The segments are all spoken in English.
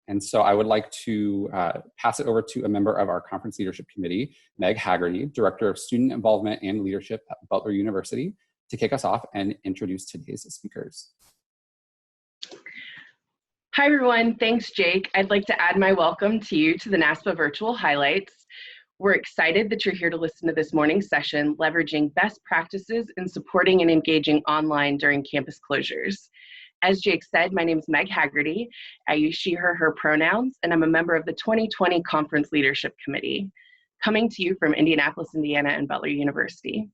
And so I would like to pass it over to a member of our Conference Leadership Committee, Meg Haggerty, Director of Student Involvement and Leadership at Butler University, to kick us off and introduce today's speakers. Hi, everyone. Thanks, Jake. I'd like to add my welcome to you to the NASPA Virtual Highlights. We're excited that you're here to listen to this morning's session, leveraging best practices in supporting and engaging online during campus closures. As Jake said, my name is Meg Haggerty. I use she, her pronouns, and I'm a member of the 2020 Conference Leadership Committee, coming to you from Indianapolis, Indiana, and Butler University.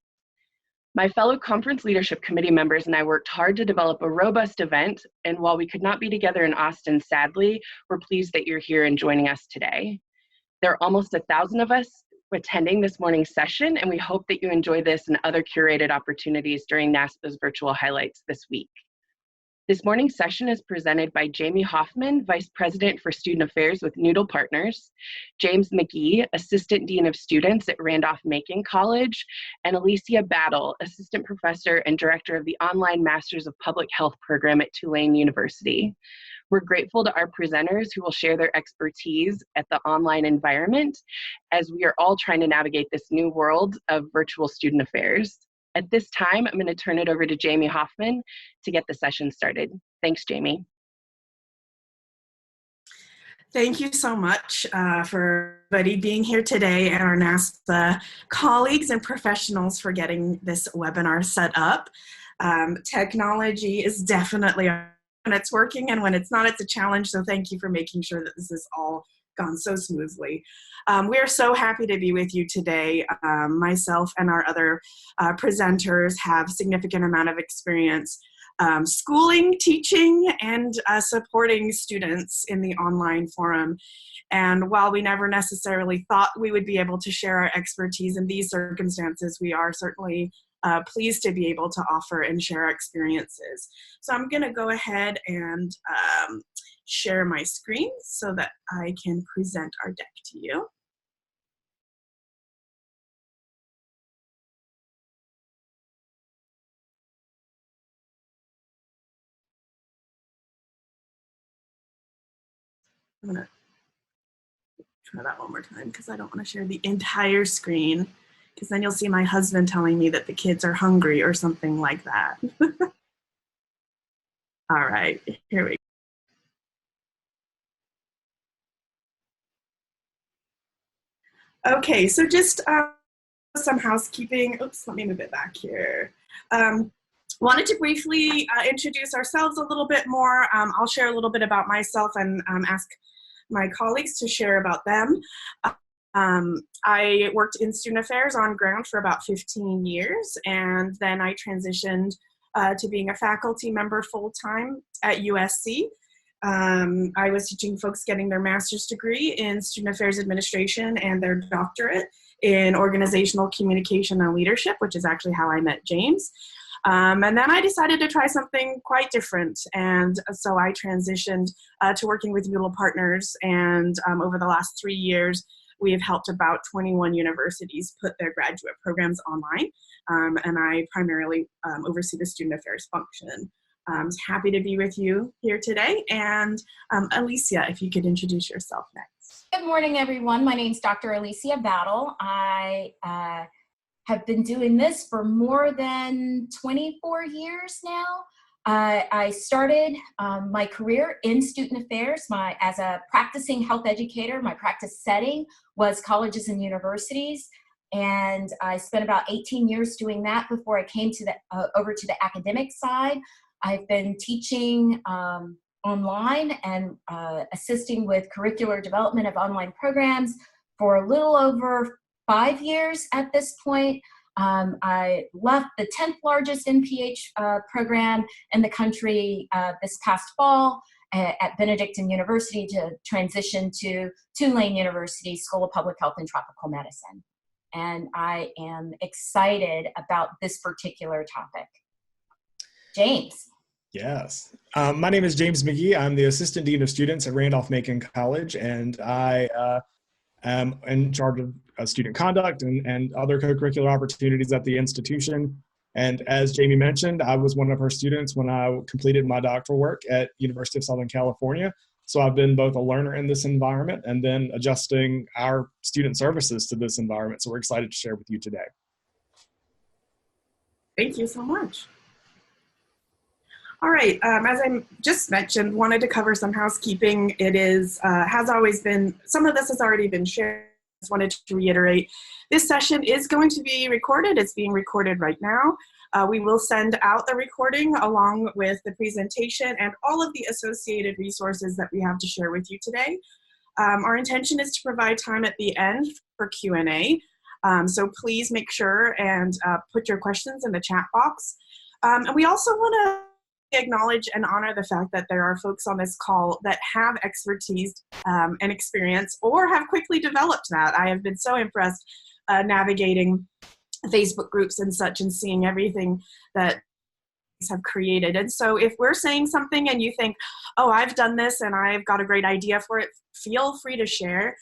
My fellow Conference Leadership Committee members and I worked hard to develop a robust event, and while we could not be together in Austin, sadly, we're pleased that you're here and joining us today. There are almost 1,000 of us attending this morning's session, and we hope that you enjoy this and other curated opportunities during NASPA's virtual highlights this week. This morning's session is presented by Jaimie Hoffman, Vice President for Student Affairs with Noodle Partners, James McGhee, Assistant Dean of Students at Randolph-Macon College, and Alicia Battle, Assistant Professor and Director of the Online Masters of Public Health program at Tulane University. We're grateful to our presenters who will share their expertise at the online environment as we are all trying to navigate this new world of virtual student affairs. At this time, I'm going to turn it over to Jaimie Hoffman to get the session started. Thanks, Jaimie. Thank you so much for everybody being here today and our NASPA colleagues and professionals for getting this webinar set up. Technology is definitely, when it's working, and when it's not, it's a challenge. So thank you for making sure that this is all gone so smoothly. We are so happy to be with you today. Myself and our other presenters have significant amount of experience schooling, teaching, and supporting students in the online forum. And while we never necessarily thought we would be able to share our expertise in these circumstances, we are certainly pleased to be able to offer and share our experiences. So I'm going to go ahead and share my screen so that I can present our deck to you. I'm going to try that one more time because I don't want to share the entire screen, because then you'll see my husband telling me that the kids are hungry or something like that. All right, here we go. Okay, so just some housekeeping. Oops, let me move it back here. Wanted to briefly introduce ourselves a little bit more. I'll share a little bit about myself and ask my colleagues to share about them. I worked in student affairs on ground for about 15 years, and then I transitioned to being a faculty member full-time at USC. I was teaching folks getting their master's degree in student affairs administration and their doctorate in organizational communication and leadership, which is actually how I met James. And then I decided to try something quite different. And so I transitioned to working with Noodle Partners. And over the last 3 years, we have helped about 21 universities put their graduate programs online. And I primarily oversee the student affairs function. I'm happy to be with you here today. And Alicia, if you could introduce yourself next. Good morning, everyone. My name is Dr. Alicia Battle. I have been doing this for more than 24 years now. I started my career in student affairs as a practicing health educator. My practice setting was colleges and universities. And I spent about 18 years doing that before I came to over to the academic side. I've been teaching online and assisting with curricular development of online programs for a little over 5 years at this point. I left the 10th largest NPH program in the country this past fall at Benedictine University to transition to Tulane University School of Public Health and Tropical Medicine. And I am excited about this particular topic. James. Yes. My name is James McGhee. I'm the Assistant Dean of Students at Randolph-Macon College, and I am in charge of student conduct and other co-curricular opportunities at the institution. And as Jaimie mentioned, I was one of her students when I completed my doctoral work at University of Southern California. So I've been both a learner in this environment and then adjusting our student services to this environment. So we're excited to share with you today. Thank you so much. All right, as I just mentioned, wanted to cover some housekeeping. It is, has always been, some of this has already been shared. Just wanted to reiterate, this session is going to be recorded. It's being recorded right now. We will send out the recording along with the presentation and all of the associated resources that we have to share with you today. Our intention is to provide time at the end for Q&A. So please make sure and put your questions in the chat box. And we also want to acknowledge and honor the fact that there are folks on this call that have expertise and experience or have quickly developed that. I have been so impressed navigating Facebook groups and such and seeing everything that have created. And so if we're saying something and you think, oh, I've done this and I've got a great idea for it, feel free to share.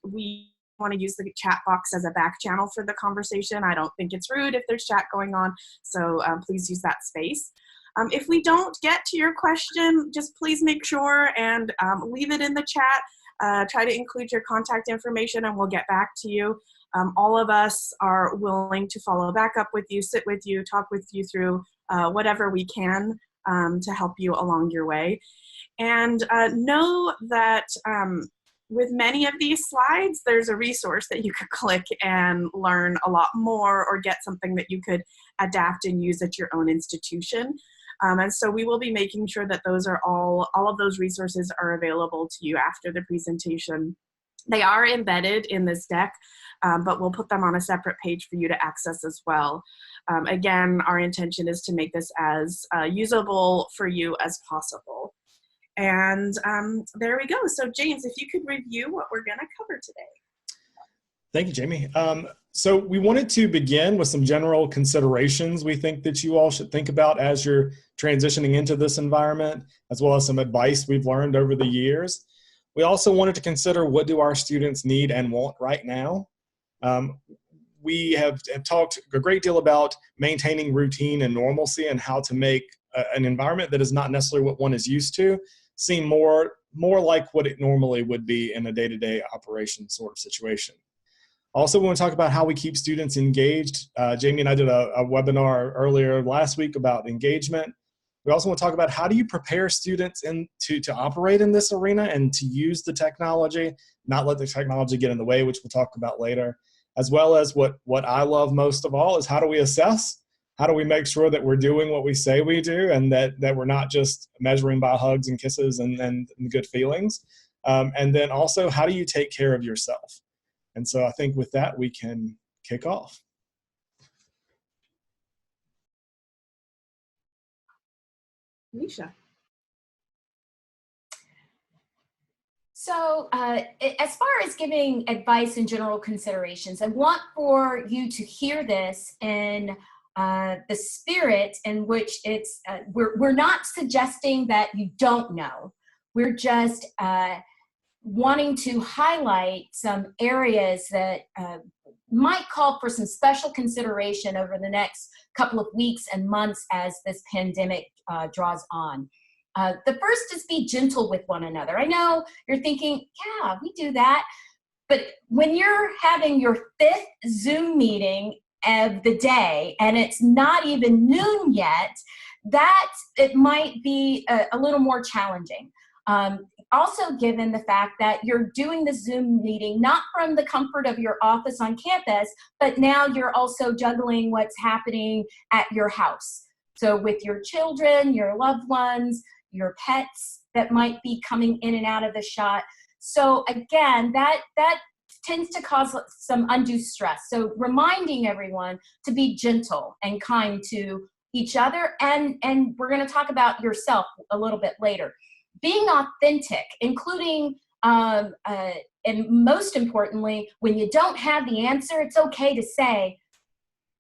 We want to use the chat box as a back channel for the conversation. I don't think it's rude if there's chat going on, so please use that space. If we don't get to your question, just please make sure and leave it in the chat. Try to include your contact information and we'll get back to you. All of us are willing to follow back up with you, sit with you, talk with you through whatever we can to help you along your way. And know that with many of these slides, there's a resource that you could click and learn a lot more or get something that you could adapt and use at your own institution. And so we will be making sure that those are all of those resources are available to you after the presentation. They are embedded in this deck, but we'll put them on a separate page for you to access as well. Again, our intention is to make this as usable for you as possible. And there we go. So James, if you could review what we're going to cover today. Thank you, Jaimie. So we wanted to begin with some general considerations we think that you all should think about as you're transitioning into this environment, as well as some advice we've learned over the years. We also wanted to consider, what do our students need and want right now? We have talked a great deal about maintaining routine and normalcy and how to make an environment that is not necessarily what one is used to seem more like what it normally would be in a day-to-day operation sort of situation. Also, we want to talk about how we keep students engaged. Jaimie and I did a webinar earlier last week about engagement. We also want to talk about, how do you prepare students to operate in this arena and to use the technology, not let the technology get in the way, which we'll talk about later, as well as what I love most of all is, how do we assess? How do we make sure that we're doing what we say we do and that we're not just measuring by hugs and kisses and good feelings? And then also, how do you take care of yourself? And so I think with that, we can kick off. Alicia. So as far as giving advice and general considerations, I want for you to hear this in the spirit in which it's, we're not suggesting that you don't know. We're just wanting to highlight some areas that might call for some special consideration over the next couple of weeks and months as this pandemic draws on. The first is, be gentle with one another. I know you're thinking, yeah, we do that. But when you're having your 5th Zoom meeting of the day and it's not even noon yet, it might be a little more challenging. Also, given the fact that you're doing the Zoom meeting not from the comfort of your office on campus, but now you're also juggling what's happening at your house. So with your children, your loved ones, your pets that might be coming in and out of the shot. So again, that tends to cause some undue stress. So reminding everyone to be gentle and kind to each other, and we're going to talk about yourself a little bit later. Being authentic, including, and most importantly, when you don't have the answer, it's okay to say,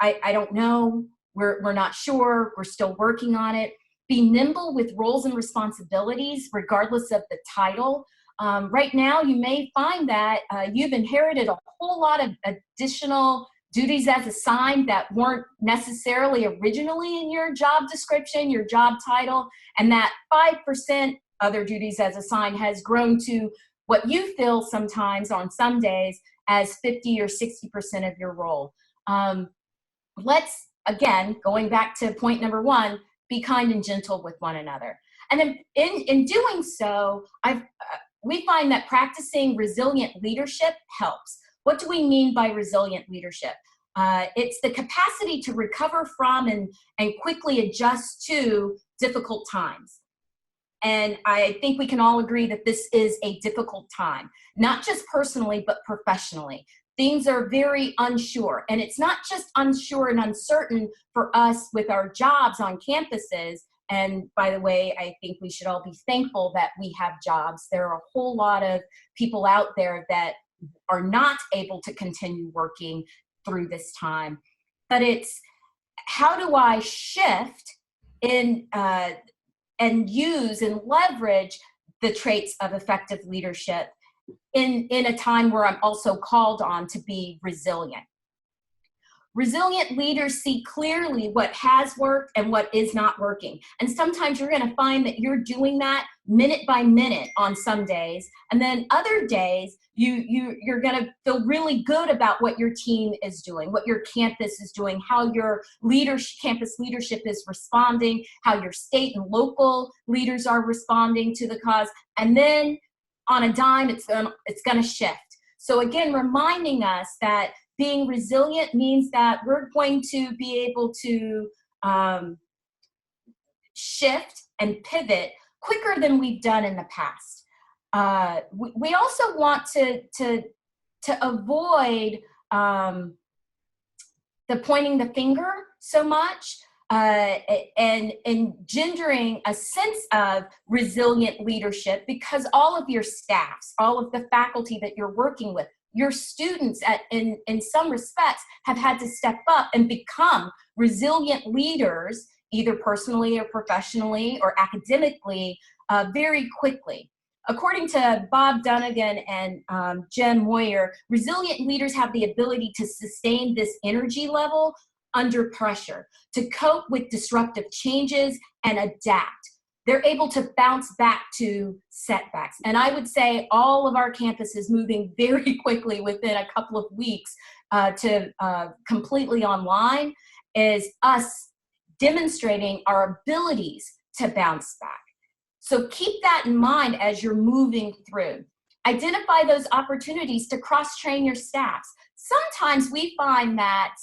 I don't know, we're not sure, we're still working on it. Be nimble with roles and responsibilities, regardless of the title. Right now, you may find that you've inherited a whole lot of additional duties as assigned that weren't necessarily originally in your job description, your job title, and that 5% other duties as assigned has grown to what you feel sometimes on some days as 50 or 60% of your role. Let's, again, going back to point number one, be kind and gentle with one another. And then in doing so, we find that practicing resilient leadership helps. What do we mean by resilient leadership? It's the capacity to recover from and quickly adjust to difficult times. And I think we can all agree that this is a difficult time, not just personally, but professionally. Things are very unsure. And it's not just unsure and uncertain for us with our jobs on campuses. And by the way, I think we should all be thankful that we have jobs. There are a whole lot of people out there that are not able to continue working through this time. But it's, how do I shift in and use and leverage the traits of effective leadership in a time where I'm also called on to be resilient. Resilient leaders see clearly what has worked and what is not working. And sometimes you're going to find that you're doing that minute by minute on some days. And then other days, you're going to feel really good about what your team is doing, what your campus is doing, how your campus leadership is responding, how your state and local leaders are responding to the cause. And then on a dime, it's going to shift. So again, reminding us that being resilient means that we're going to be able to shift and pivot quicker than we've done in the past. We also want to avoid the pointing the finger so much and engendering a sense of resilient leadership, because all of your staffs, all of the faculty that you're working with, your students in some respects have had to step up and become resilient leaders, either personally or professionally or academically, very quickly. According to Bob Dunnigan and Jen Moyer, resilient leaders have the ability to sustain this energy level under pressure, to cope with disruptive changes and adapt. They're able to bounce back to setbacks. And I would say all of our campuses moving very quickly within a couple of weeks to completely online is us demonstrating our abilities to bounce back. So keep that in mind as you're moving through. Identify those opportunities to cross-train your staffs. Sometimes we find that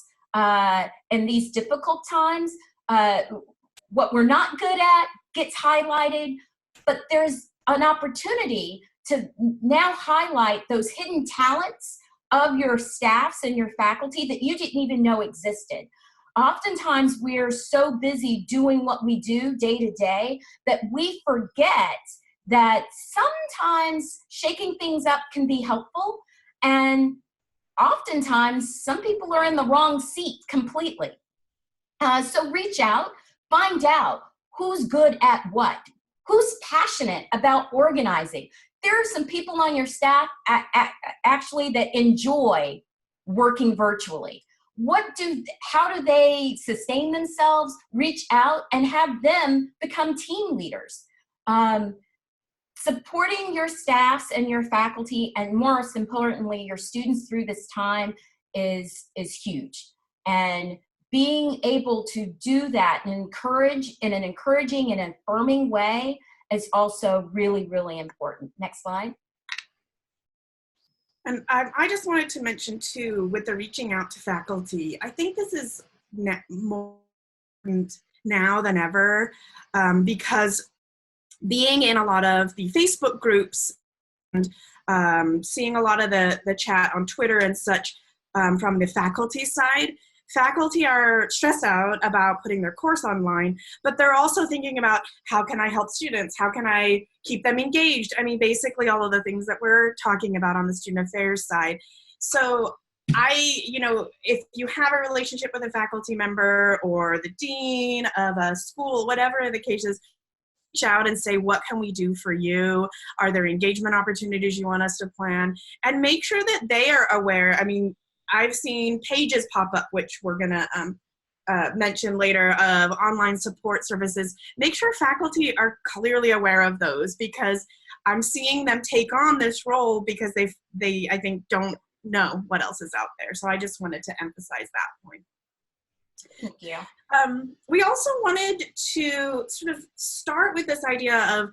in these difficult times, what we're not good at gets highlighted, but there's an opportunity to now highlight those hidden talents of your staffs and your faculty that you didn't even know existed. Oftentimes we're so busy doing what we do day to day that we forget that sometimes shaking things up can be helpful, and oftentimes some people are in the wrong seat completely. So reach out, find out who's good at what, who's passionate about organizing. There are some people on your staff actually that enjoy working virtually. How do they sustain themselves? Reach out and have them become team leaders. Supporting your staffs and your faculty, and most importantly, your students through this time is huge. And being able to do that and encourage in an encouraging and affirming way is also really, really important. Next slide. And I just wanted to mention too, with the reaching out to faculty, I think this is more important now than ever, because being in a lot of the Facebook groups and seeing a lot of the chat on Twitter and such from the faculty side, faculty are stressed out about putting their course online, but they're also thinking about, how can I help students? How can I keep them engaged? I mean, basically all of the things that we're talking about on the student affairs side. So if you have a relationship with a faculty member or the dean of a school, whatever the case is, reach out and say, what can we do for you? Are there engagement opportunities you want us to plan? And make sure that they are aware. I mean, I've seen pages pop up, which we're going to mention later of online support services, make sure faculty are clearly aware of those, because I'm seeing them take on this role because they I think don't know what else is out there. So I just wanted to emphasize that point. Thank you. We also wanted to sort of start with this idea of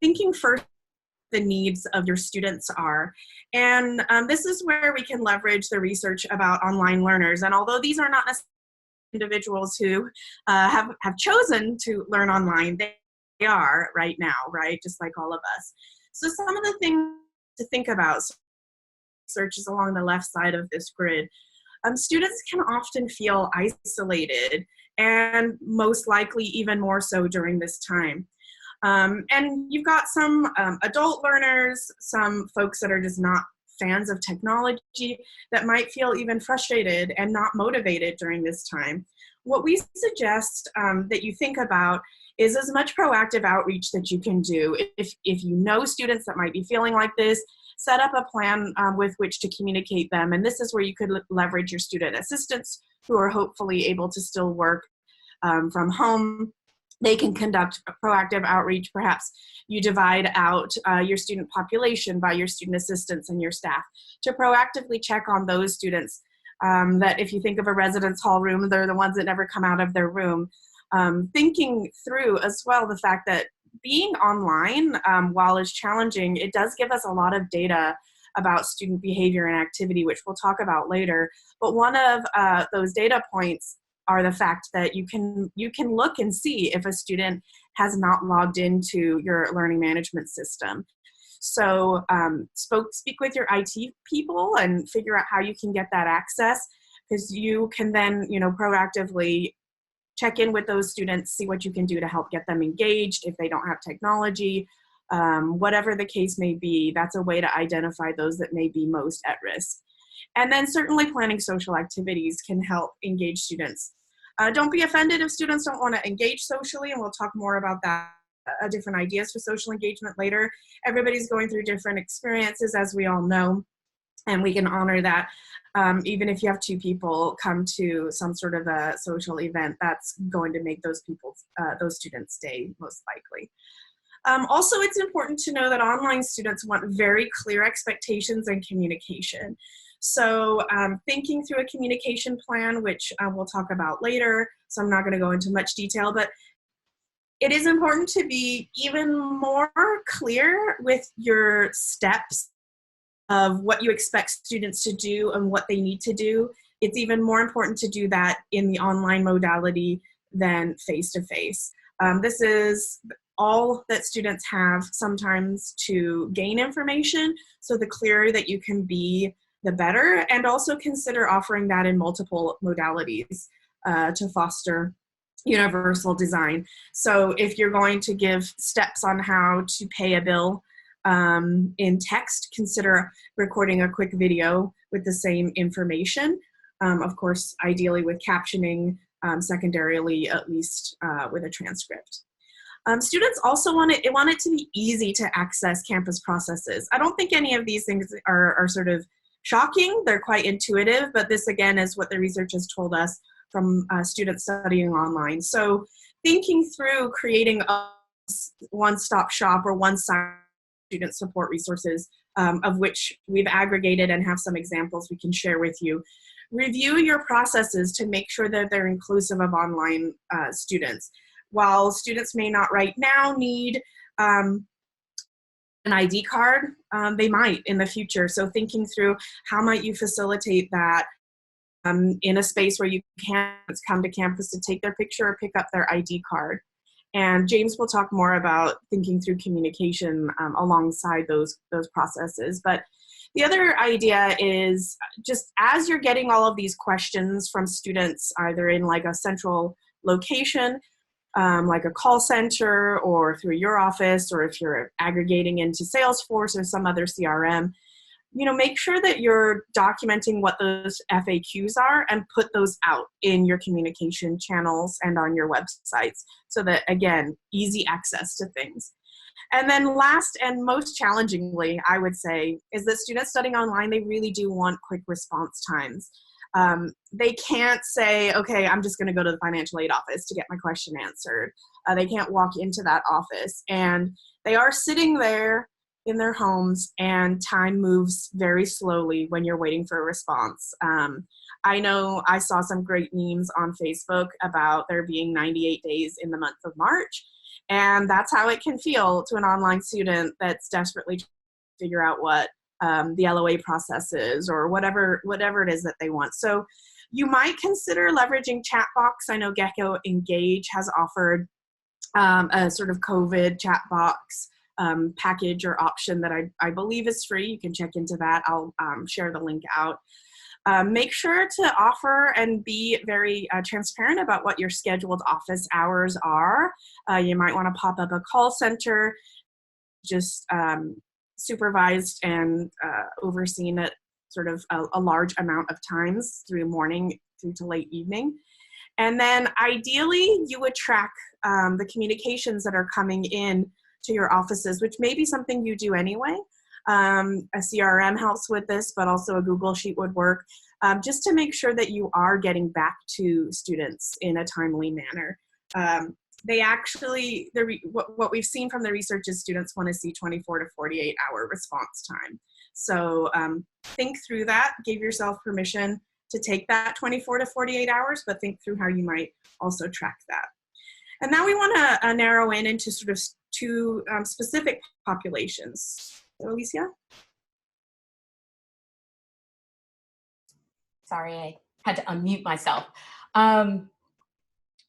thinking first the needs of your students are. And this is where we can leverage the research about online learners. And although these are not necessarily individuals who have chosen to learn online, they are right now, right? Just like all of us. So some of the things to think about, so research is along the left side of this grid. Students can often feel isolated, and most likely even more so during this time. And you've got some adult learners, some folks that are just not fans of technology that might feel even frustrated and not motivated during this time. What we suggest that you think about is as much proactive outreach that you can do. If you know students that might be feeling like this, set up a plan with which to communicate them. And this is where you could leverage your student assistants who are hopefully able to still work from home. They can conduct proactive outreach. Perhaps you divide out your student population by your student assistants and your staff to proactively check on those students that, if you think of a residence hall room, they're the ones that never come out of their room. Thinking through as well the fact that being online, while it's challenging, it does give us a lot of data about student behavior and activity, which we'll talk about later. But one of those data points are the fact that you can look and see if a student has not logged into your learning management system. So speak with your IT people and figure out how you can get that access, because you can then, proactively check in with those students, see what you can do to help get them engaged if they don't have technology. Whatever the case may be, that's a way to identify those that may be most at risk. And then certainly planning social activities can help engage students. Don't be offended if students don't want to engage socially, and we'll talk more about that, different ideas for social engagement later. Everybody's going through different experiences, as we all know, and we can honor that. Even if you have two people come to some sort of a social event, that's going to make those students stay most likely. Also, it's important to know that online students want very clear expectations and communication. So thinking through a communication plan, which we'll talk about later, so I'm not going to go into much detail, but it is important to be even more clear with your steps of what you expect students to do and what they need to do. It's even more important to do that in the online modality than face-to-face. This is all that students have sometimes to gain information, so the clearer that you can be, the better, and also consider offering that in multiple modalities to foster universal design. So if you're going to give steps on how to pay a bill in text, consider recording a quick video with the same information. Of course, ideally with captioning, secondarily at least with a transcript. Students also want it to be easy to access campus processes. I don't think any of these things are sort of shocking. They're quite intuitive, but this again is what the research has told us from students studying online. So thinking through creating a one-stop shop or one-side student support resources, of which we've aggregated and have some examples we can share with you. Review your processes to make sure that they're inclusive of online students. While students may not right now need an ID card, they might in the future. So thinking through how might you facilitate that in a space where you can come to campus to take their picture or pick up their ID card. And James will talk more about thinking through communication alongside those processes. But the other idea is just as you're getting all of these questions from students, either in like a central location, like a call center or through your office, or if you're aggregating into Salesforce or some other CRM, make sure that you're documenting what those FAQs are and put those out in your communication channels and on your websites so that, again, easy access to things. And then last and most challengingly, I would say, is that students studying online, they really do want quick response times. They can't say, okay, I'm just going to go to the financial aid office to get my question answered. They can't walk into that office. And they are sitting there in their homes, and time moves very slowly when you're waiting for a response. I know I saw some great memes on Facebook about there being 98 days in the month of March. And that's how it can feel to an online student that's desperately trying to figure out what the LOA process is, or whatever it is that they want. So you might consider leveraging chat box. I know Gecko Engage has offered a sort of COVID chat box package or option that I believe is free. You can check into that. I'll share the link out. Make sure to offer and be very transparent about what your scheduled office hours are. You might want to pop up a call center, just supervised and overseen at sort of a large amount of times through morning through to late evening. And then ideally you would track the communications that are coming in to your offices, which may be something you do anyway. A CRM helps with this, but also a Google Sheet would work, just to make sure that you are getting back to students in a timely manner. They actually, what we've seen from the research is students want to see 24 to 48 hour response time. So think through that, give yourself permission to take that 24 to 48 hours, but think through how you might also track that. And now we want to narrow in into sort of two specific populations. So, Alicia? Sorry, I had to unmute myself.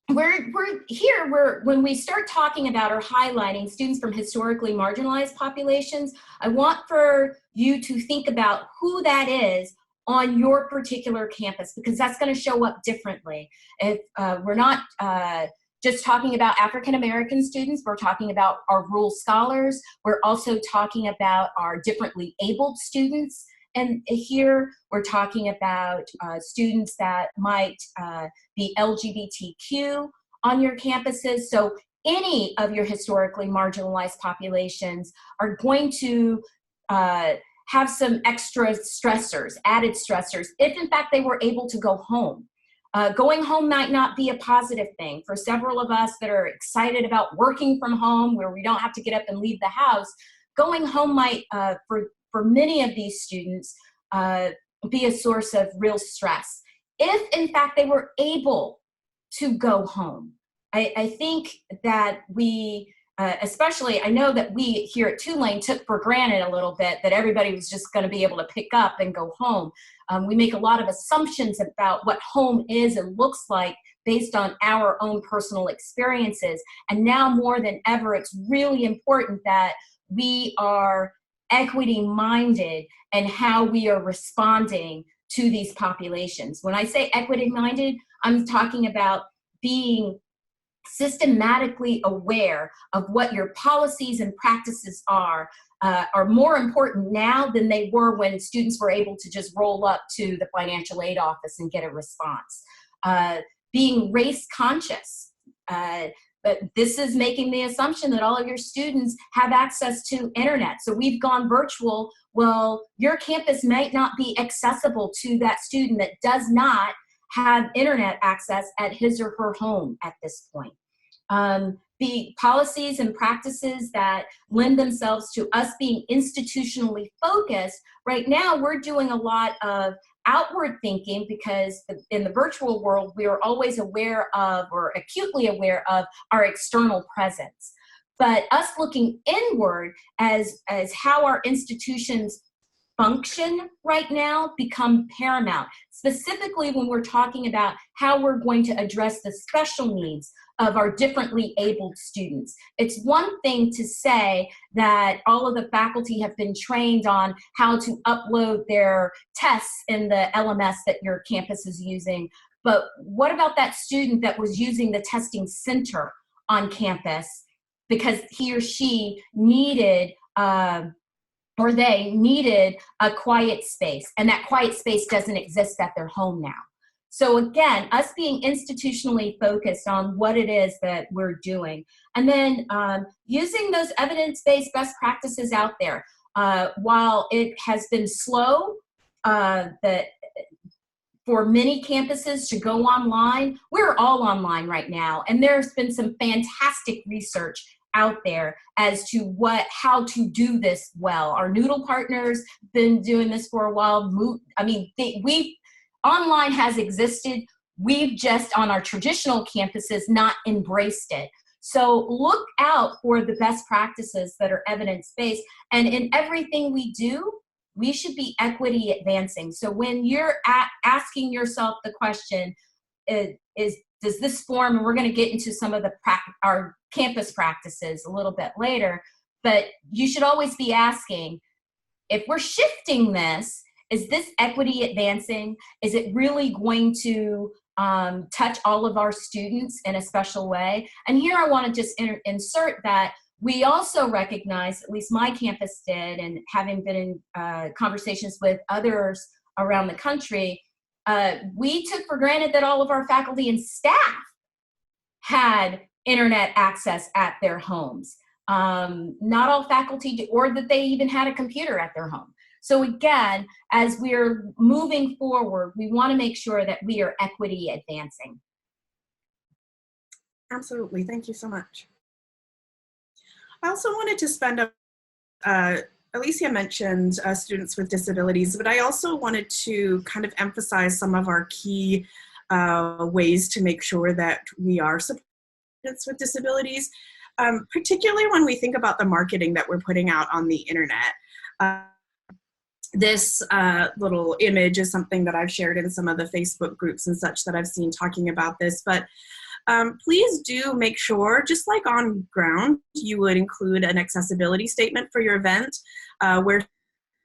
When we start talking about or highlighting students from historically marginalized populations, I want for you to think about who that is on your particular campus, because that's going to show up differently. If we're not just talking about African-American students, we're talking about our rural scholars. We're also talking about our differently abled students. And here we're talking about students that might be LGBTQ on your campuses. So any of your historically marginalized populations are going to have some extra stressors, added stressors, if in fact they were able to go home. Going home might not be a positive thing. For several of us that are excited about working from home, where we don't have to get up and leave the house, going home might, for many of these students, be a source of real stress. If in fact they were able to go home, I think that we, especially, I know that we here at Tulane took for granted a little bit that everybody was just going to be able to pick up and go home. We make a lot of assumptions about what home is and looks like based on our own personal experiences. And now more than ever, it's really important that we are equity-minded and how we are responding to these populations. When I say equity-minded, I'm talking about being systematically aware of what your policies and practices are more important now than they were when students were able to just roll up to the financial aid office and get a response. Being race conscious. But this is making the assumption that all of your students have access to internet. So we've gone virtual. Well, your campus might not be accessible to that student that does not have internet access at his or her home at this point. The policies and practices that lend themselves to us being institutionally focused, right now we're doing a lot of outward thinking because in the virtual world, we are always aware of or acutely aware of our external presence. But us looking inward as how our institutions function right now become paramount, specifically when we're talking about how we're going to address the special needs of our differently abled students. It's one thing to say that all of the faculty have been trained on how to upload their tests in the LMS that your campus is using, but what about that student that was using the testing center on campus because he or she needed or they needed a quiet space, and that quiet space doesn't exist at their home now. So again, us being institutionally focused on what it is that we're doing, and then using those evidence-based best practices out there. While it has been slow, for many campuses to go online. We're all online right now, and there's been some fantastic research out there as to how to do this well. Our Noodle partners been doing this for a while. Online has existed. We've just, on our traditional campuses, not embraced it. So look out for the best practices that are evidence-based. And in everything we do, we should be equity advancing. So when you're asking yourself the question, does this form, and we're going to get into some of our campus practices a little bit later, but you should always be asking, if we're shifting this, is this equity advancing? Is it really going to touch all of our students in a special way? And here I want to just insert that we also recognize, at least my campus did, and having been in conversations with others around the country, we took for granted that all of our faculty and staff had internet access at their homes. Not all faculty, or that they even had a computer at their home. So again, as we're moving forward, we want to make sure that we are equity advancing. Absolutely, thank you so much. I also wanted to spend Alicia mentioned students with disabilities, but I also wanted to kind of emphasize some of our key ways to make sure that we are supporting students with disabilities, particularly when we think about the marketing that we're putting out on the internet. This little image is something that I've shared in some of the Facebook groups and such that I've seen talking about this, but please do make sure, just like on ground, you would include an accessibility statement for your event where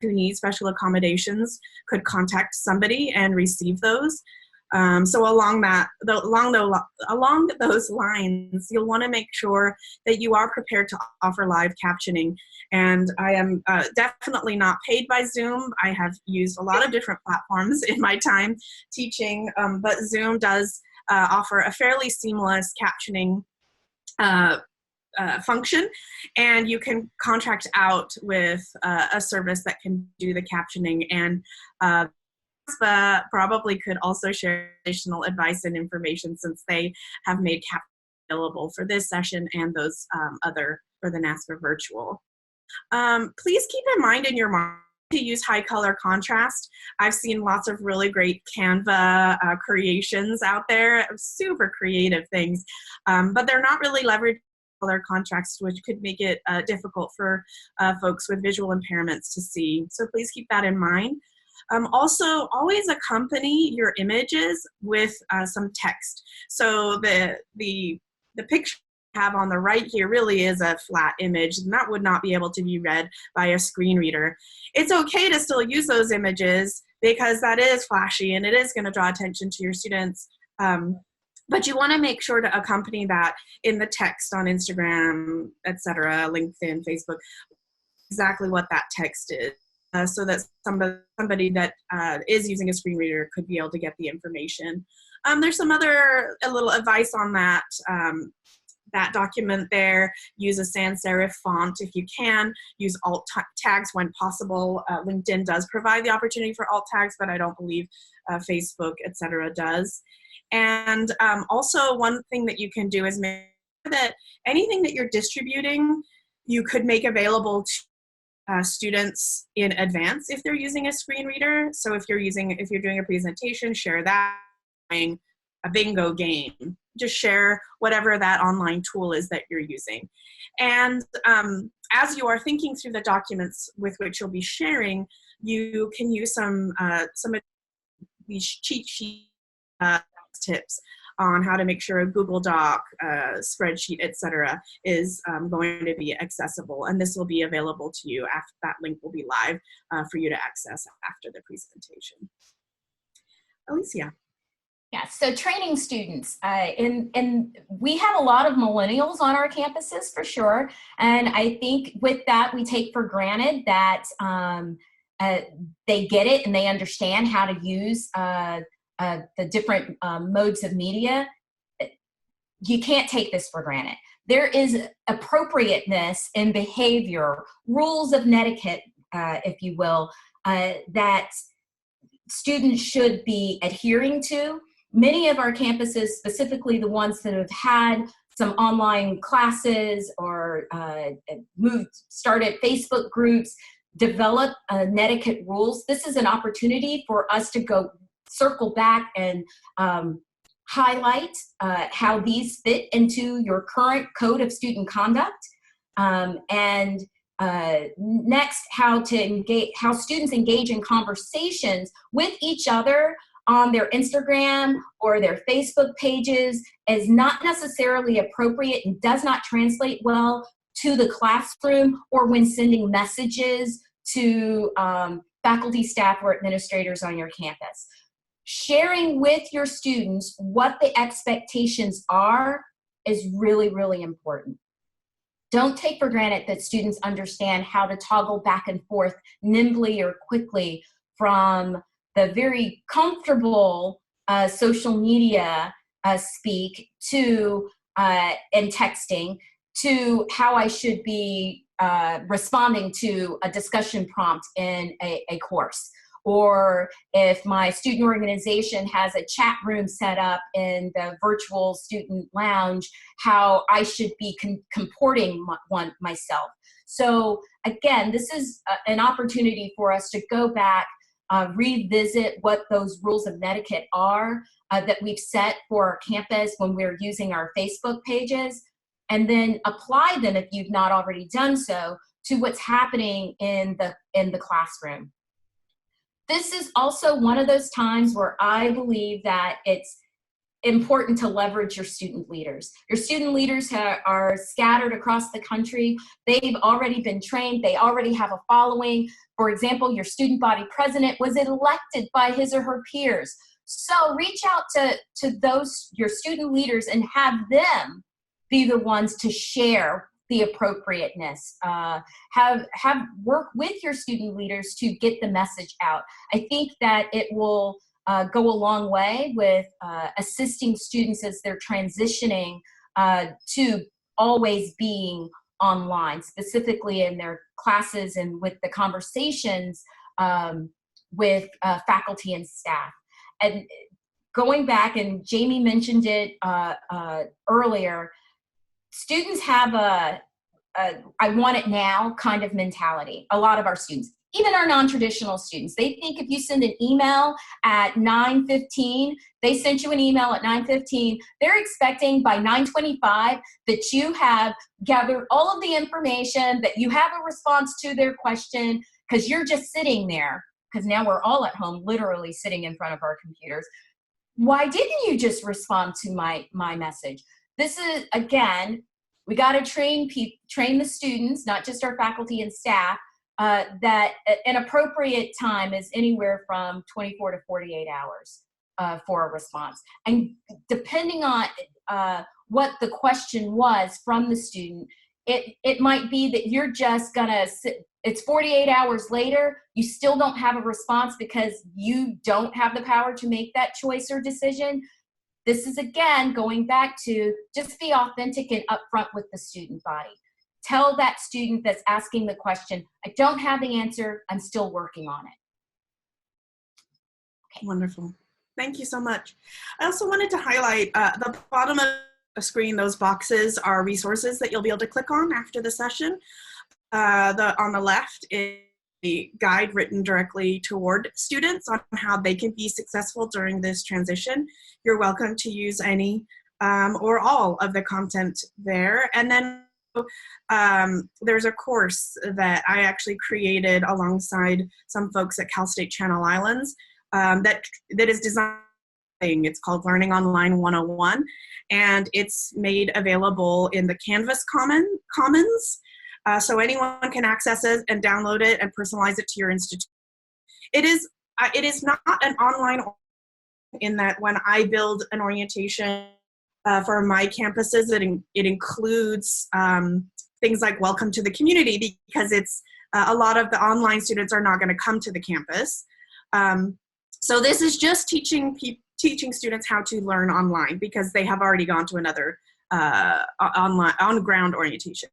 who need special accommodations could contact somebody and receive those. So along those lines, you'll want to make sure that you are prepared to offer live captioning. And I am definitely not paid by Zoom. I have used a lot of different platforms in my time teaching, but Zoom does offer a fairly seamless captioning function, and you can contract out with a service that can do the captioning, and probably could also share additional advice and information, since they have made captioning available for this session and those other for the NASPA virtual. Please keep in mind in your marketing to use high color contrast. I've seen lots of really great Canva creations out there, super creative things, but they're not really leveraged color contrast, which could make it difficult for folks with visual impairments to see. So please keep that in mind. Also, always accompany your images with some text. So the picture I have on the right here really is a flat image, and that would not be able to be read by a screen reader. It's okay to still use those images because that is flashy and it is going to draw attention to your students. But you want to make sure to accompany that in the text on Instagram, etc., LinkedIn, Facebook, exactly what that text is. So that somebody that is using a screen reader could be able to get the information. There's some other little advice on that that document there. Use a sans serif font if you can. Use alt tags when possible. LinkedIn does provide the opportunity for alt tags, but I don't believe Facebook, etc. does. And also one thing that you can do is make sure that anything that you're distributing, you could make available to students in advance if they're using a screen reader. So if you're doing a presentation, share that. A bingo game, just share whatever that online tool is that you're using. And as you are thinking through the documents with which you'll be sharing, you can use some of these cheat sheet tips on how to make sure a Google Doc, spreadsheet, etc. is going to be accessible. And this will be available to you after that link will be live for you to access after the presentation. Alicia. Yeah, so training students, and we have a lot of millennials on our campuses for sure. And I think with that, we take for granted that they get it and they understand how to use the different modes of media. You can't take this for granted. There is appropriateness in behavior, rules of netiquette, if you will, that students should be adhering to. Many of our campuses, specifically the ones that have had some online classes or started Facebook groups, develop Netiquette rules. This is an opportunity for us to go circle back and highlight how these fit into your current code of student conduct, and next, how students engage in conversations with each other on their Instagram or their Facebook pages is not necessarily appropriate and does not translate well to the classroom or when sending messages to faculty, staff, or administrators on your campus. Sharing with your students what the expectations are is really, really important. Don't take for granted that students understand how to toggle back and forth nimbly or quickly from the very comfortable social media speak to and texting to how I should be responding to a discussion prompt in a course. Or if my student organization has a chat room set up in the virtual student lounge, how I should be comporting myself. So again, this is an opportunity for us to go back, revisit what those rules of Netiquette are that we've set for our campus when we're using our Facebook pages, and then apply them, if you've not already done so, to what's happening in the classroom. This is also one of those times where I believe that it's important to leverage your student leaders. Your student leaders are scattered across the country. They've already been trained. They already have a following. For example, your student body president was elected by his or her peers. So reach out to your student leaders and have them be the ones to share the appropriateness. Have work with your student leaders to get the message out. I think that it will go a long way with assisting students as they're transitioning to always being online, specifically in their classes and with the conversations with faculty and staff. And going back, and Jaimie mentioned it earlier, students have a I want it now kind of mentality. A lot of our students, even our non-traditional students, they think if you send an email at 9:15, they sent you an email at 9:15, they're expecting by 9:25 that you have gathered all of the information, that you have a response to their question, because you're just sitting there, because now we're all at home literally sitting in front of our computers. Why didn't you just respond to my message? This is, again, we got to train the students, not just our faculty and staff, that an appropriate time is anywhere from 24 to 48 hours for a response. And depending on what the question was from the student, it might be that you're just gonna sit, it's 48 hours later, you still don't have a response because you don't have the power to make that choice or decision. This is, again, going back to just be authentic and upfront with the student body. Tell that student that's asking the question, I don't have the answer, I'm still working on it. Okay. Wonderful. Thank you so much. I also wanted to highlight the bottom of the screen, those boxes are resources that you'll be able to click on after the session. On the left is a guide written directly toward students on how they can be successful during this transition. You're welcome to use any or all of the content there. And then there's a course that I actually created alongside some folks at Cal State Channel Islands that is designed. It's called Learning Online 101, and it's made available in the Canvas Commons. So anyone can access it and download it and personalize it to your institution. It is not an online in that when I build an orientation for my campuses, it includes things like welcome to the community, because it's a lot of the online students are not going to come to the campus. So this is just teaching students how to learn online because they have already gone to another on-ground orientation.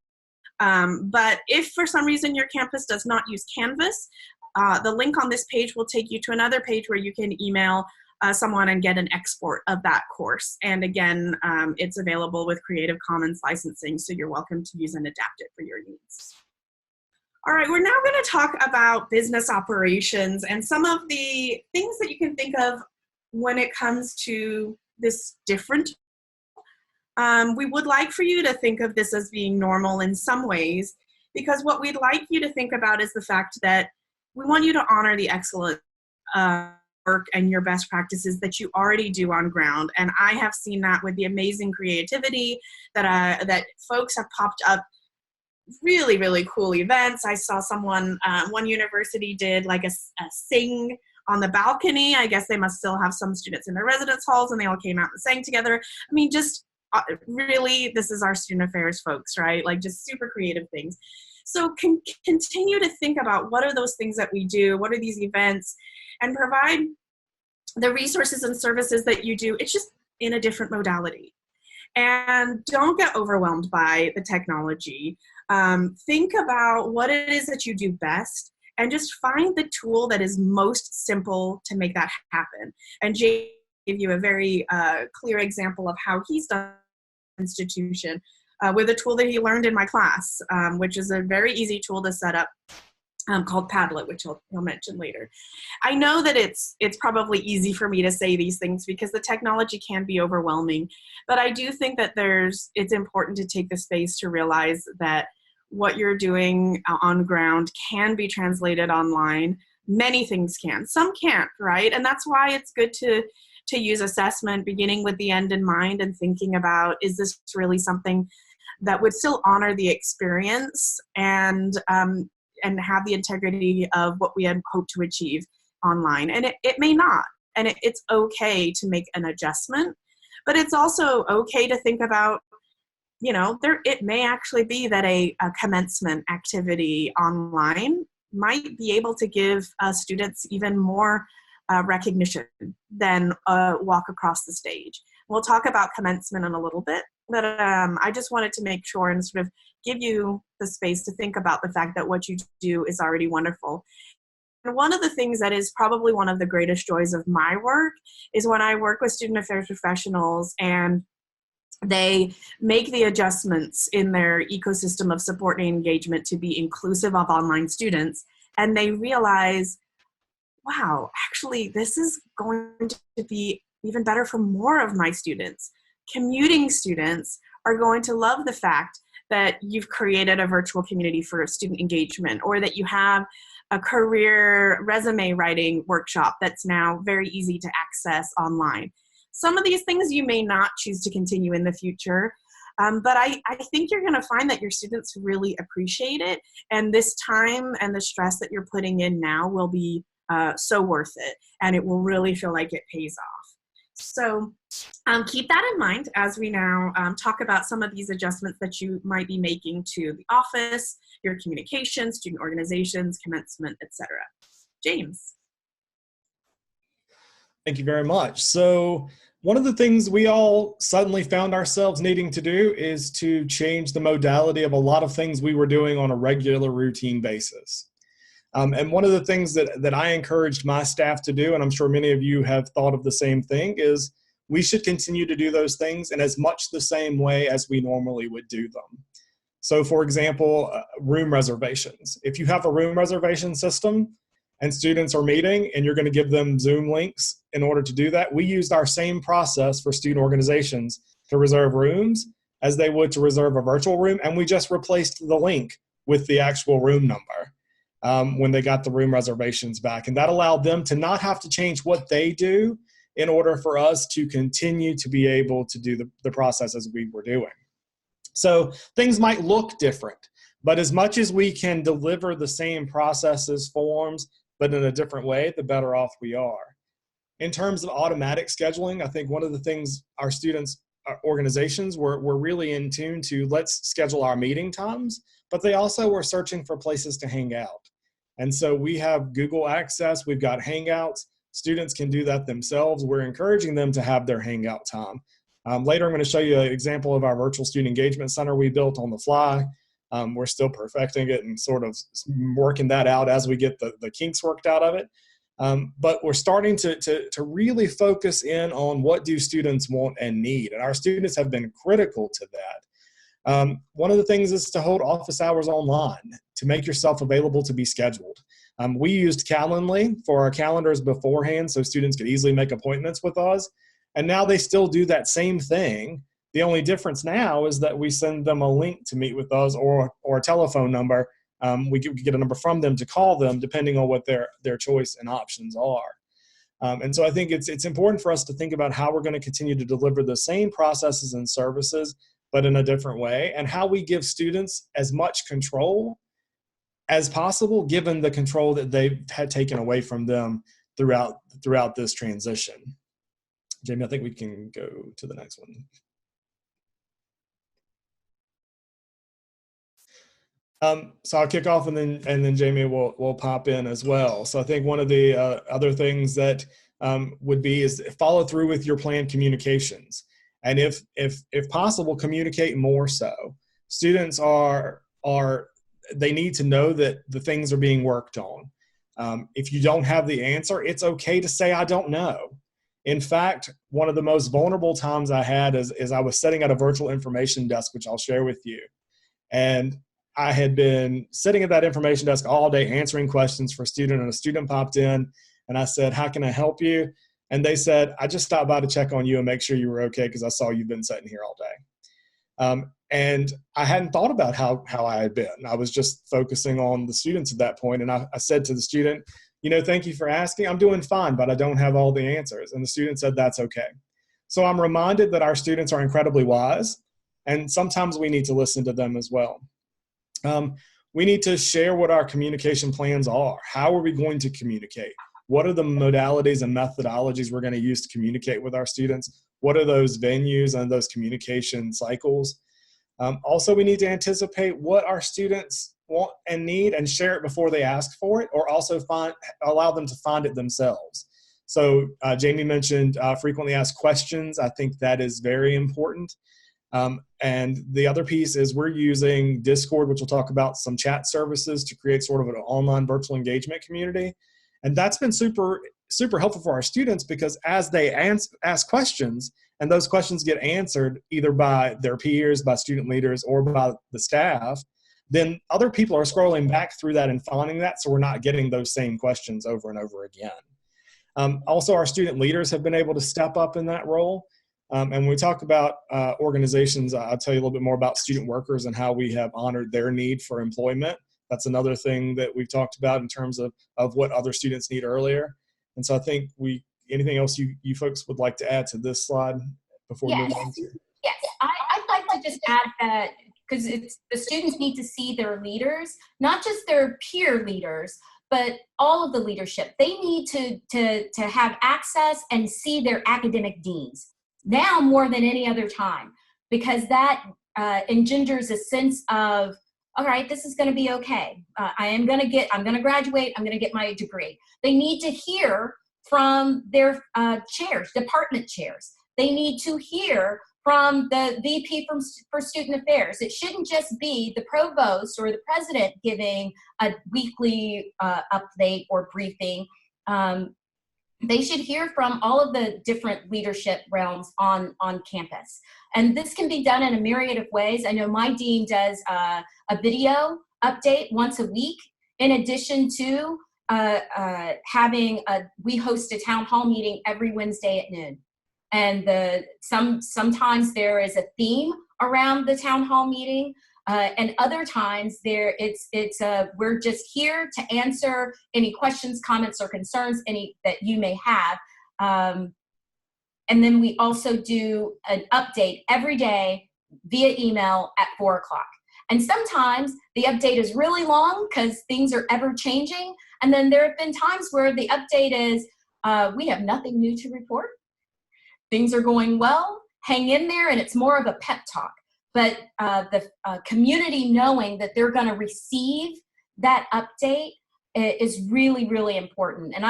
But if for some reason your campus does not use Canvas, the link on this page will take you to another page where you can email someone and get an export of that course. And again, it's available with Creative Commons licensing, so you're welcome to use and adapt it for your needs. All right, we're now going to talk about business operations and some of the things that you can think of when it comes to this different. We would like for you to think of this as being normal in some ways, because what we'd like you to think about is the fact that we want you to honor the excellent work and your best practices that you already do on ground. And I have seen that with the amazing creativity that folks have popped up, really, really cool events. I saw someone, one university did like a sing on the balcony. I guess they must still have some students in their residence halls, and they all came out and sang together. I mean, just really, this is our student affairs folks, right? Like just super creative things. So continue to think about what are those things that we do, what are these events, and provide the resources and services that you do. It's just in a different modality. And don't get overwhelmed by the technology. Think about what it is that you do best, and just find the tool that is most simple to make that happen. And Jay gave you a very clear example of how he's done institution with a tool that he learned in my class, which is a very easy tool to set up called Padlet, which he'll mention later. I know that it's probably easy for me to say these things because the technology can be overwhelming, but I do think that it's important to take the space to realize that what you're doing on ground can be translated online. Many things can, some can't, right? And that's why it's good to use assessment beginning with the end in mind and thinking about, is this really something that would still honor the experience and have the integrity of what we had hoped to achieve online? And it may not, and it's okay to make an adjustment, but it's also okay to think about, it may actually be that a commencement activity online might be able to give students even more recognition than a walk across the stage. We'll talk about commencement in a little bit, but I just wanted to make sure and sort of give you the space to think about the fact that what you do is already wonderful. And one of the things that is probably one of the greatest joys of my work is when I work with student affairs professionals and they make the adjustments in their ecosystem of support and engagement to be inclusive of online students, and they realize, wow, actually, this is going to be even better for more of my students. Commuting students are going to love the fact that you've created a virtual community for student engagement, or that you have a career resume writing workshop that's now very easy to access online. Some of these things you may not choose to continue in the future, but I think you're going to find that your students really appreciate it, and this time and the stress that you're putting in now will be so worth it, and it will really feel like it pays off. So keep that in mind as we now talk about some of these adjustments that you might be making to the office, your communications, student organizations, commencement, etc. James. Thank you very much. So one of the things we all suddenly found ourselves needing to do is to change the modality of a lot of things we were doing on a regular routine basis. And one of the things that I encouraged my staff to do, and I'm sure many of you have thought of the same thing, is we should continue to do those things in as much the same way as we normally would do them. So for example, room reservations. If you have a room reservation system and students are meeting and you're going to give them Zoom links in order to do that, we used our same process for student organizations to reserve rooms as they would to reserve a virtual room, and we just replaced the link with the actual room number when they got the room reservations back. And that allowed them to not have to change what they do in order for us to continue to be able to do the process as we were doing. So things might look different, but as much as we can deliver the same processes, forms, but in a different way, the better off we are. In terms of automatic scheduling, I think one of the things our students, our organizations were really in tune to, let's schedule our meeting times, but they also were searching for places to hang out. And so we have Google Access, we've got Hangouts. Students can do that themselves. We're encouraging them to have their Hangout time. Later, I'm going to show you an example of our virtual student engagement center we built on the fly. We're still perfecting it and sort of working that out as we get the kinks worked out of it. But we're starting to really focus in on what do students want and need. And our students have been critical to that. One of the things is to hold office hours online, to make yourself available to be scheduled. We used Calendly for our calendars beforehand so students could easily make appointments with us. And now they still do that same thing. The only difference now is that we send them a link to meet with us or a telephone number. We get a number from them to call them depending on what their choice and options are. And so I think it's important for us to think about how we're going to continue to deliver the same processes and services, but in a different way, and how we give students as much control as possible, given the control that they've had taken away from them throughout this transition. Jaimie, I think we can go to the next one. So I'll kick off and then Jaimie will pop in as well. So I think one of the other things that would be is follow through with your planned communications. And if possible, communicate more so. Students they need to know that the things are being worked on. If you don't have the answer, it's okay to say, I don't know. In fact, one of the most vulnerable times I had is I was sitting at a virtual information desk, which I'll share with you. And I had been sitting at that information desk all day answering questions for a student, and a student popped in and I said, how can I help you? And they said, I just stopped by to check on you and make sure you were okay because I saw you've been sitting here all day. And I hadn't thought about how I had been. I was just focusing on the students at that point. And I said to the student, thank you for asking. I'm doing fine, but I don't have all the answers. And the student said, that's okay. So I'm reminded that our students are incredibly wise, and sometimes we need to listen to them as well. We need to share what our communication plans are. How are we going to communicate? What are the modalities and methodologies we're going to use to communicate with our students? What are those venues and those communication cycles? Also, we need to anticipate what our students want and need and share it before they ask for it, or also allow them to find it themselves. So Jaimie mentioned frequently asked questions. I think that is very important. And the other piece is we're using Discord, which we'll talk about, some chat services to create sort of an online virtual engagement community. And that's been super, super helpful for our students because as they ask questions and those questions get answered either by their peers, by student leaders, or by the staff, then other people are scrolling back through that and finding that, so we're not getting those same questions over and over again. Also, our student leaders have been able to step up in that role. And when we talk about organizations, I'll tell you a little bit more about student workers and how we have honored their need for employment. That's another thing that we've talked about in terms of what other students need earlier. And so I think anything else you folks would like to add to this slide before we move on to? Yes, I'd like to just add that because the students need to see their leaders, not just their peer leaders, but all of the leadership. They need to have access and see their academic deans now more than any other time, because that engenders a sense of, all right, this is going to be okay. I'm going to graduate. I'm going to get my degree. They need to hear from their chairs, department chairs. They need to hear from the VP for Student Affairs. It shouldn't just be the provost or the president giving a weekly update or briefing. They should hear from all of the different leadership realms on campus. And this can be done in a myriad of ways. I know my dean does a video update once a week, in addition to we host a town hall meeting every Wednesday at noon. And sometimes there is a theme around the town hall meeting, and other times we're just here to answer any questions, comments, or concerns that you may have. And then we also do an update every day via email at 4 o'clock. And sometimes the update is really long because things are ever changing. And then there have been times where the update is, we have nothing new to report. Things are going well, hang in there, and it's more of a pep talk. But the community knowing that they're going to receive that update is really, really important. And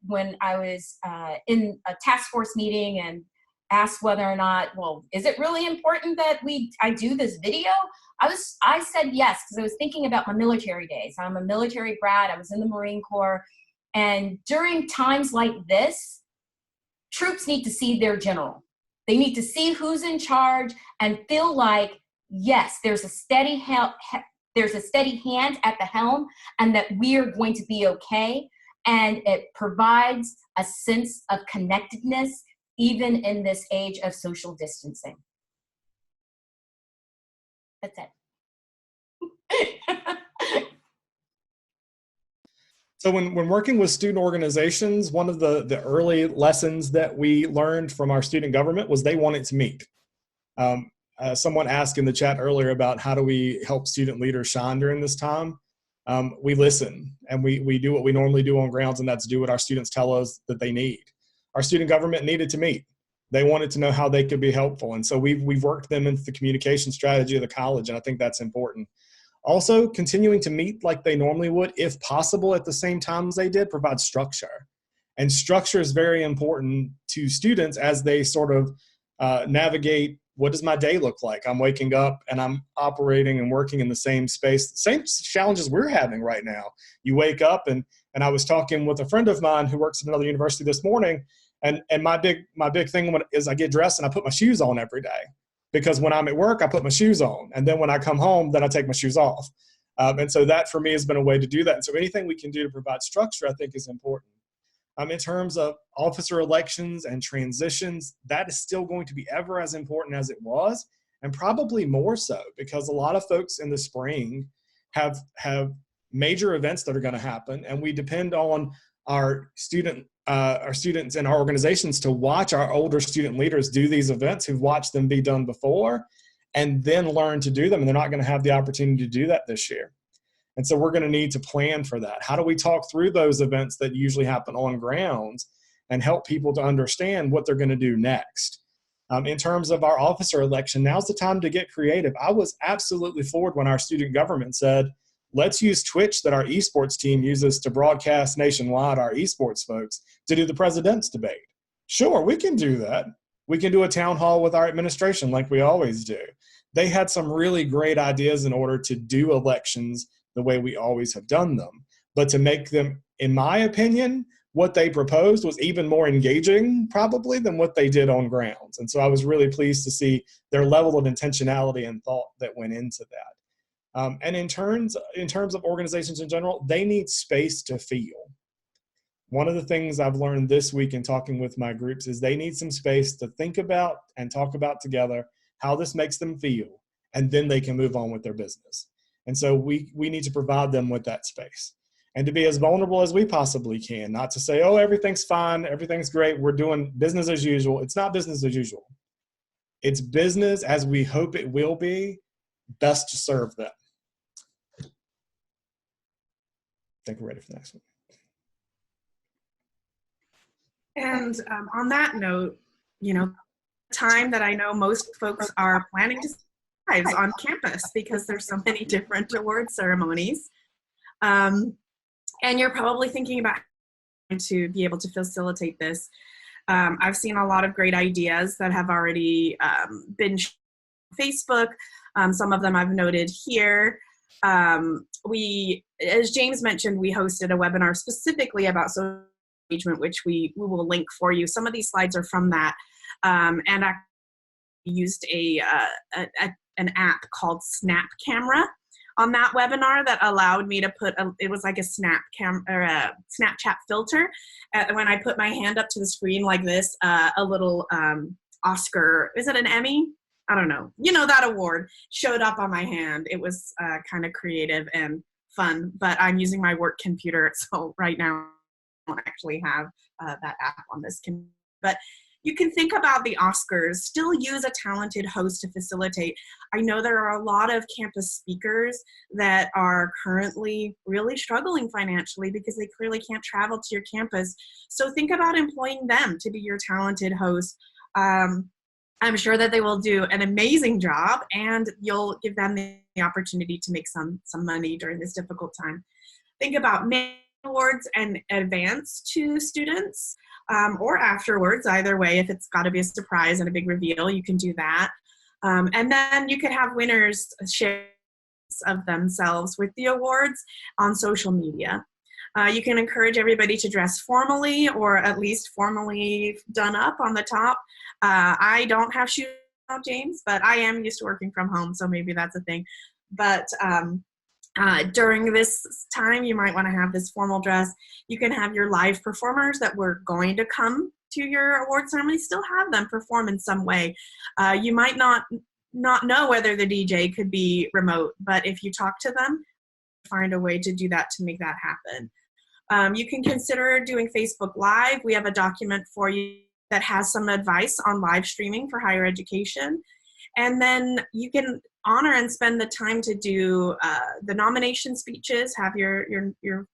when I was in a task force meeting and asked whether or not, well, is it really important that I do this video? I said yes, because I was thinking about my military days. I'm a military brat. I was in the Marine Corps. And during times like this, troops need to see their general. They need to see who's in charge and feel like, yes, there's a steady hand at the helm, and that we are going to be okay. And it provides a sense of connectedness, even in this age of social distancing. That's it. So when working with student organizations, one of the early lessons that we learned from our student government was they wanted to meet. Someone asked in the chat earlier about how do we help student leaders shine during this time. We listen, and we do what we normally do on grounds, and that's do what our students tell us that they need. Our student government needed to meet. They wanted to know how they could be helpful, and so we've worked them into the communication strategy of the college, and I think that's important. Also, continuing to meet like they normally would, if possible, at the same time as they did, provide structure. And structure is very important to students as they sort of navigate, what does my day look like? I'm waking up and I'm operating and working in the same space, same challenges we're having right now. You wake up, and I was talking with a friend of mine who works at another university this morning, and my big thing is I get dressed and I put my shoes on every day. Because when I'm at work, I put my shoes on. And then when I come home, then I take my shoes off. And so that for me has been a way to do that. And so anything we can do to provide structure, I think, is important. In terms of officer elections and transitions, that is still going to be ever as important as it was, and probably more so, because a lot of folks in the spring have major events that are going to happen, and we depend on our students and our organizations to watch our older student leaders do these events who've watched them be done before, and then learn to do them. And they're not going to have the opportunity to do that this year. And so we're going to need to plan for that. How do we talk through those events that usually happen on grounds and help people to understand what they're going to do next? In terms of our officer election, now's the time to get creative. I was absolutely floored when our student government said, let's use Twitch that our esports team uses to broadcast nationwide our esports folks to do the president's debate. Sure, we can do that. We can do a town hall with our administration like we always do. They had some really great ideas in order to do elections the way we always have done them. But to make them, in my opinion, what they proposed was even more engaging probably than what they did on grounds. And so I was really pleased to see their level of intentionality and thought that went into that. And in terms of organizations in general, they need space to feel. One of the things I've learned this week in talking with my groups is they need some space to think about and talk about together how this makes them feel, and then they can move on with their business. And so we need to provide them with that space and to be as vulnerable as we possibly can, not to say, oh, everything's fine, everything's great, we're doing business as usual. It's not business as usual. It's business as we hope it will be, best to serve them. I think we're ready for the next one. And on that note, time that I know most folks are planning to lives on campus because there's so many different award ceremonies. And you're probably thinking about how to be able to facilitate this. I've seen a lot of great ideas that have already been shared on Facebook. Some of them I've noted here. As James mentioned, we hosted a webinar specifically about social engagement, which we will link for you. Some of these slides are from that. And I used an app called Snap Camera on that webinar that allowed me to put it was like a Snapchat filter. When I put my hand up to the screen like this, a little Oscar, is it an Emmy? I don't know. That award showed up on my hand. It was kind of creative and fun, but I'm using my work computer, so right now I don't actually have that app on this computer. But you can think about the Oscars, still use a talented host to facilitate. I know there are a lot of campus speakers that are currently really struggling financially because they clearly can't travel to your campus. So think about employing them to be your talented host. I'm sure that they will do an amazing job, and you'll give them the opportunity to make some money during this difficult time. Think about awards and advance to students, or afterwards, either way. If it's got to be a surprise and a big reveal, you can do that. And then you could have winners share of themselves with the awards on social media. You can encourage everybody to dress formally, or at least formally done up on the top. I don't have shoes now, James, but I am used to working from home, so maybe that's a thing. But during this time, you might want to have this formal dress. You can have your live performers that were going to come to your award ceremony, still have them perform in some way. You might not know whether the DJ could be remote, but if you talk to them, find a way to do that to make that happen. You can consider doing Facebook Live. We have a document for you that has some advice on live streaming for higher education. And then you can honor and spend the time to do the nomination speeches, have your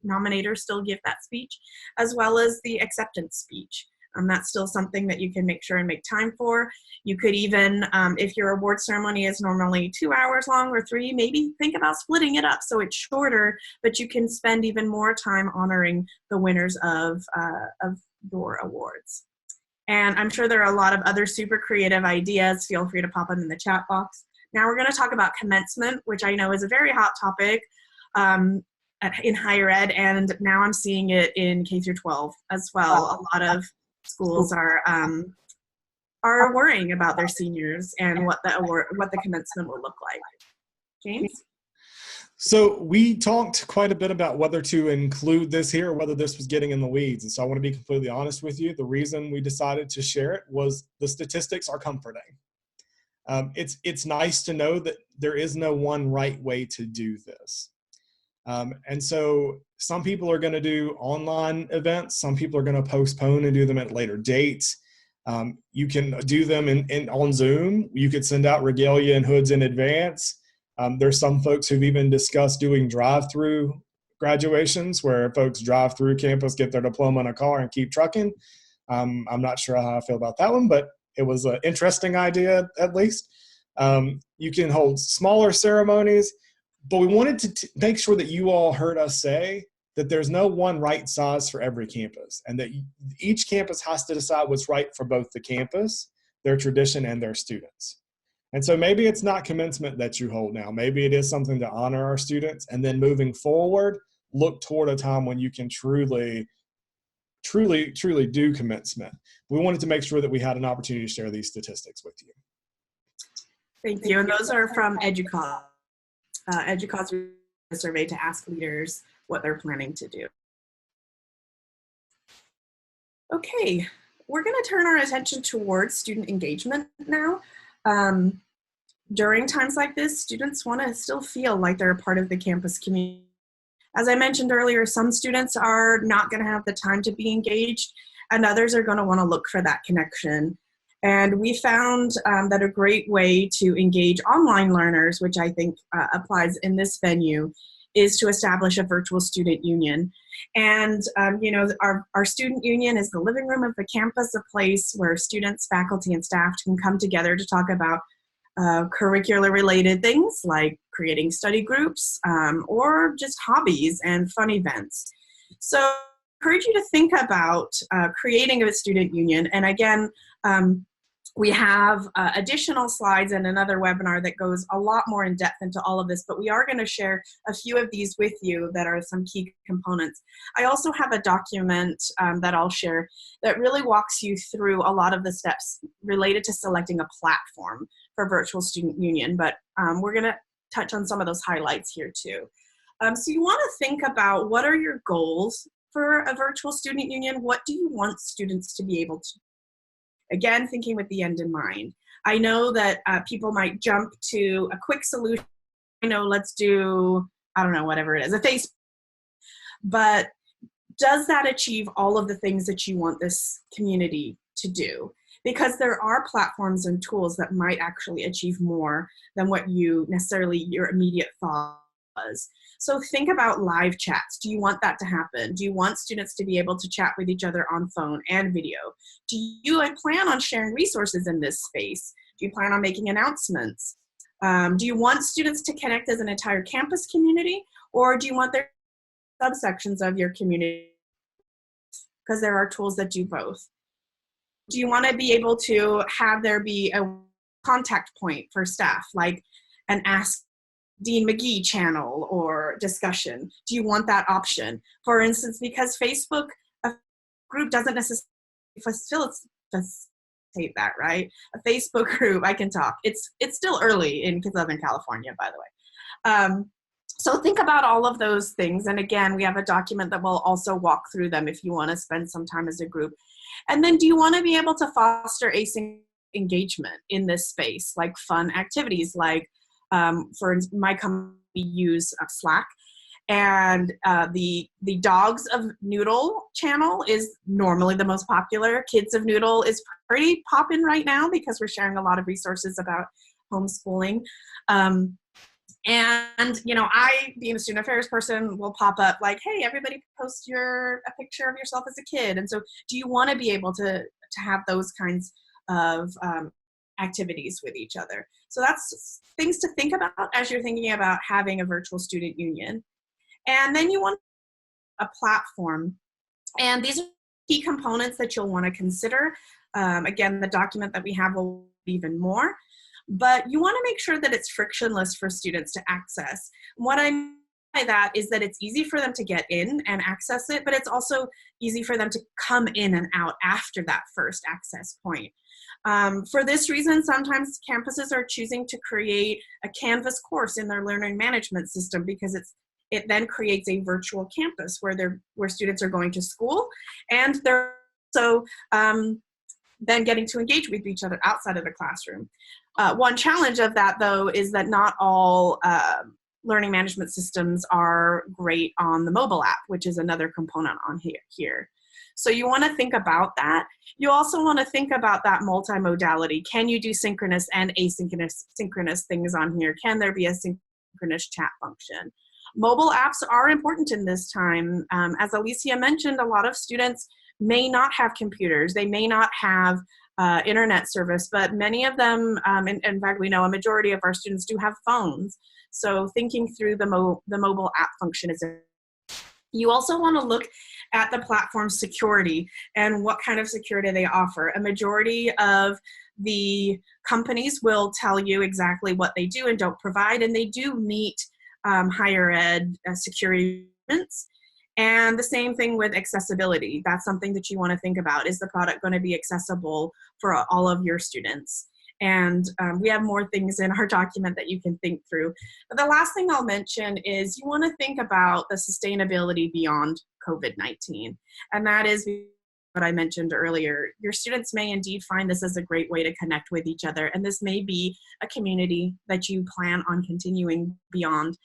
nominator still give that speech, as well as the acceptance speech. That's still something that you can make sure and make time for. You could even, if your award ceremony is normally 2 hours long or 3, maybe think about splitting it up so it's shorter, but you can spend even more time honoring the winners of your awards. And I'm sure there are a lot of other super creative ideas. Feel free to pop them in the chat box. Now we're going to talk about commencement, which I know is a very hot topic in higher ed, and now I'm seeing it in K through 12 as well. A lot of schools are worrying about their seniors and what the commencement will look like. James? So we talked quite a bit about whether to include this here or whether this was getting in the weeds. And so I want to be completely honest with you. The reason we decided to share it was the statistics are comforting. It's nice to know that there is no one right way to do this. And so some people are going to do online events. Some people are going to postpone and do them at later dates. You can do them on Zoom. You could send out regalia and hoods in advance. There's some folks who've even discussed doing drive-through graduations where folks drive through campus, get their diploma in a car, and keep trucking. I'm not sure how I feel about that one, but it was an interesting idea at least. You can hold smaller ceremonies, but we wanted to make sure that you all heard us say that there's no one right size for every campus, and that each campus has to decide what's right for both the campus, their tradition, and their students. And so maybe it's not commencement that you hold now. Maybe it is something to honor our students, and then moving forward, look toward a time when you can truly do commencement. We wanted to make sure that we had an opportunity to share these statistics with you. Thank you. And those are from EDUCAUSE. EDUCAUSE a survey to ask leaders what they're planning to do. Okay, we're going to turn our attention towards student engagement now. During times like this, students want to still feel like they're a part of the campus community. As I mentioned earlier, some students are not going to have the time to be engaged, and others are going to want to look for that connection. And we found that a great way to engage online learners, which I think applies in this venue, is to establish a virtual student union. And you know, our student union is the living room of the campus, a place where students, faculty, and staff can come together to talk about curricular related things like creating study groups or just hobbies and fun events. So I encourage you to think about creating a student union. And again, we have additional slides and another webinar that goes a lot more in depth into all of this, but we are going to share a few of these with you that are some key components. I also have a document that I'll share that really walks you through a lot of the steps related to selecting a platform for virtual student union, but we're going to touch on some of those highlights here too. So you want to think about what are your goals for a virtual student union? What do you want students to be able to do? Again, thinking with the end in mind. I know that people might jump to a quick solution. I know, let's do, I don't know, whatever it is, a Facebook. But does that achieve all of the things that you want this community to do? Because there are platforms and tools that might actually achieve more than what you necessarily, your immediate thought was. So think about live chats. Do you want that to happen? Do you want students to be able to chat with each other on phone and video? Do you plan on sharing resources in this space? Do you plan on making announcements? Do you want students to connect as an entire campus community? Or do you want their subsections of your community, because there are tools that do both. Do you want to be able to have there be a contact point for staff, like an Ask Dean McGhee channel or discussion? Do you want that option? For instance, because Facebook, a group doesn't necessarily facilitate that, right? A Facebook group, I can talk. It's still early in Southern California, by the way. So think about all of those things. And again, we have a document that will also walk through them if you want to spend some time as a group. And then do you want to be able to foster asynchronous engagement in this space, like fun activities, like for my company, we use Slack. And the Dogs of Noodle channel is normally the most popular. Kids of Noodle is pretty poppin' right now because we're sharing a lot of resources about homeschooling. And, you know, I, being a student affairs person, will pop up like, hey, everybody post a picture of yourself as a kid. And so do you want to be able to have those kinds of activities with each other? So that's things to think about as you're thinking about having a virtual student union. And then you want a platform. And these are key components that you'll want to consider. Again, the document that we have will be even more. But you want to make sure that it's frictionless for students to access. What I mean by that is that it's easy for them to get in and access it, but it's also easy for them to come in and out after that first access point. For this reason, sometimes campuses are choosing to create a Canvas course in their learning management system because it then creates a virtual campus where students are going to school, and they're also then getting to engage with each other outside of the classroom. One challenge of that, though, is that not all learning management systems are great on the mobile app, which is another component on here. So you want to think about that. You also want to think about that multimodality. Can you do synchronous and asynchronous things on here? Can there be a synchronous chat function? Mobile apps are important in this time. As Alicia mentioned, a lot of students may not have computers. They may not have internet service, but many of them, in fact, we know a majority of our students do have phones. So thinking through the mobile app function is important. You also want to look at the platform's security and what kind of security they offer. A majority of the companies will tell you exactly what they do and don't provide, and they do meet higher ed security requirements. And the same thing with accessibility. That's something that you want to think about. Is the product going to be accessible for all of your students? And we have more things in our document that you can think through. But the last thing I'll mention is you want to think about the sustainability beyond COVID-19. And that is what I mentioned earlier. Your students may indeed find this as a great way to connect with each other. And this may be a community that you plan on continuing beyond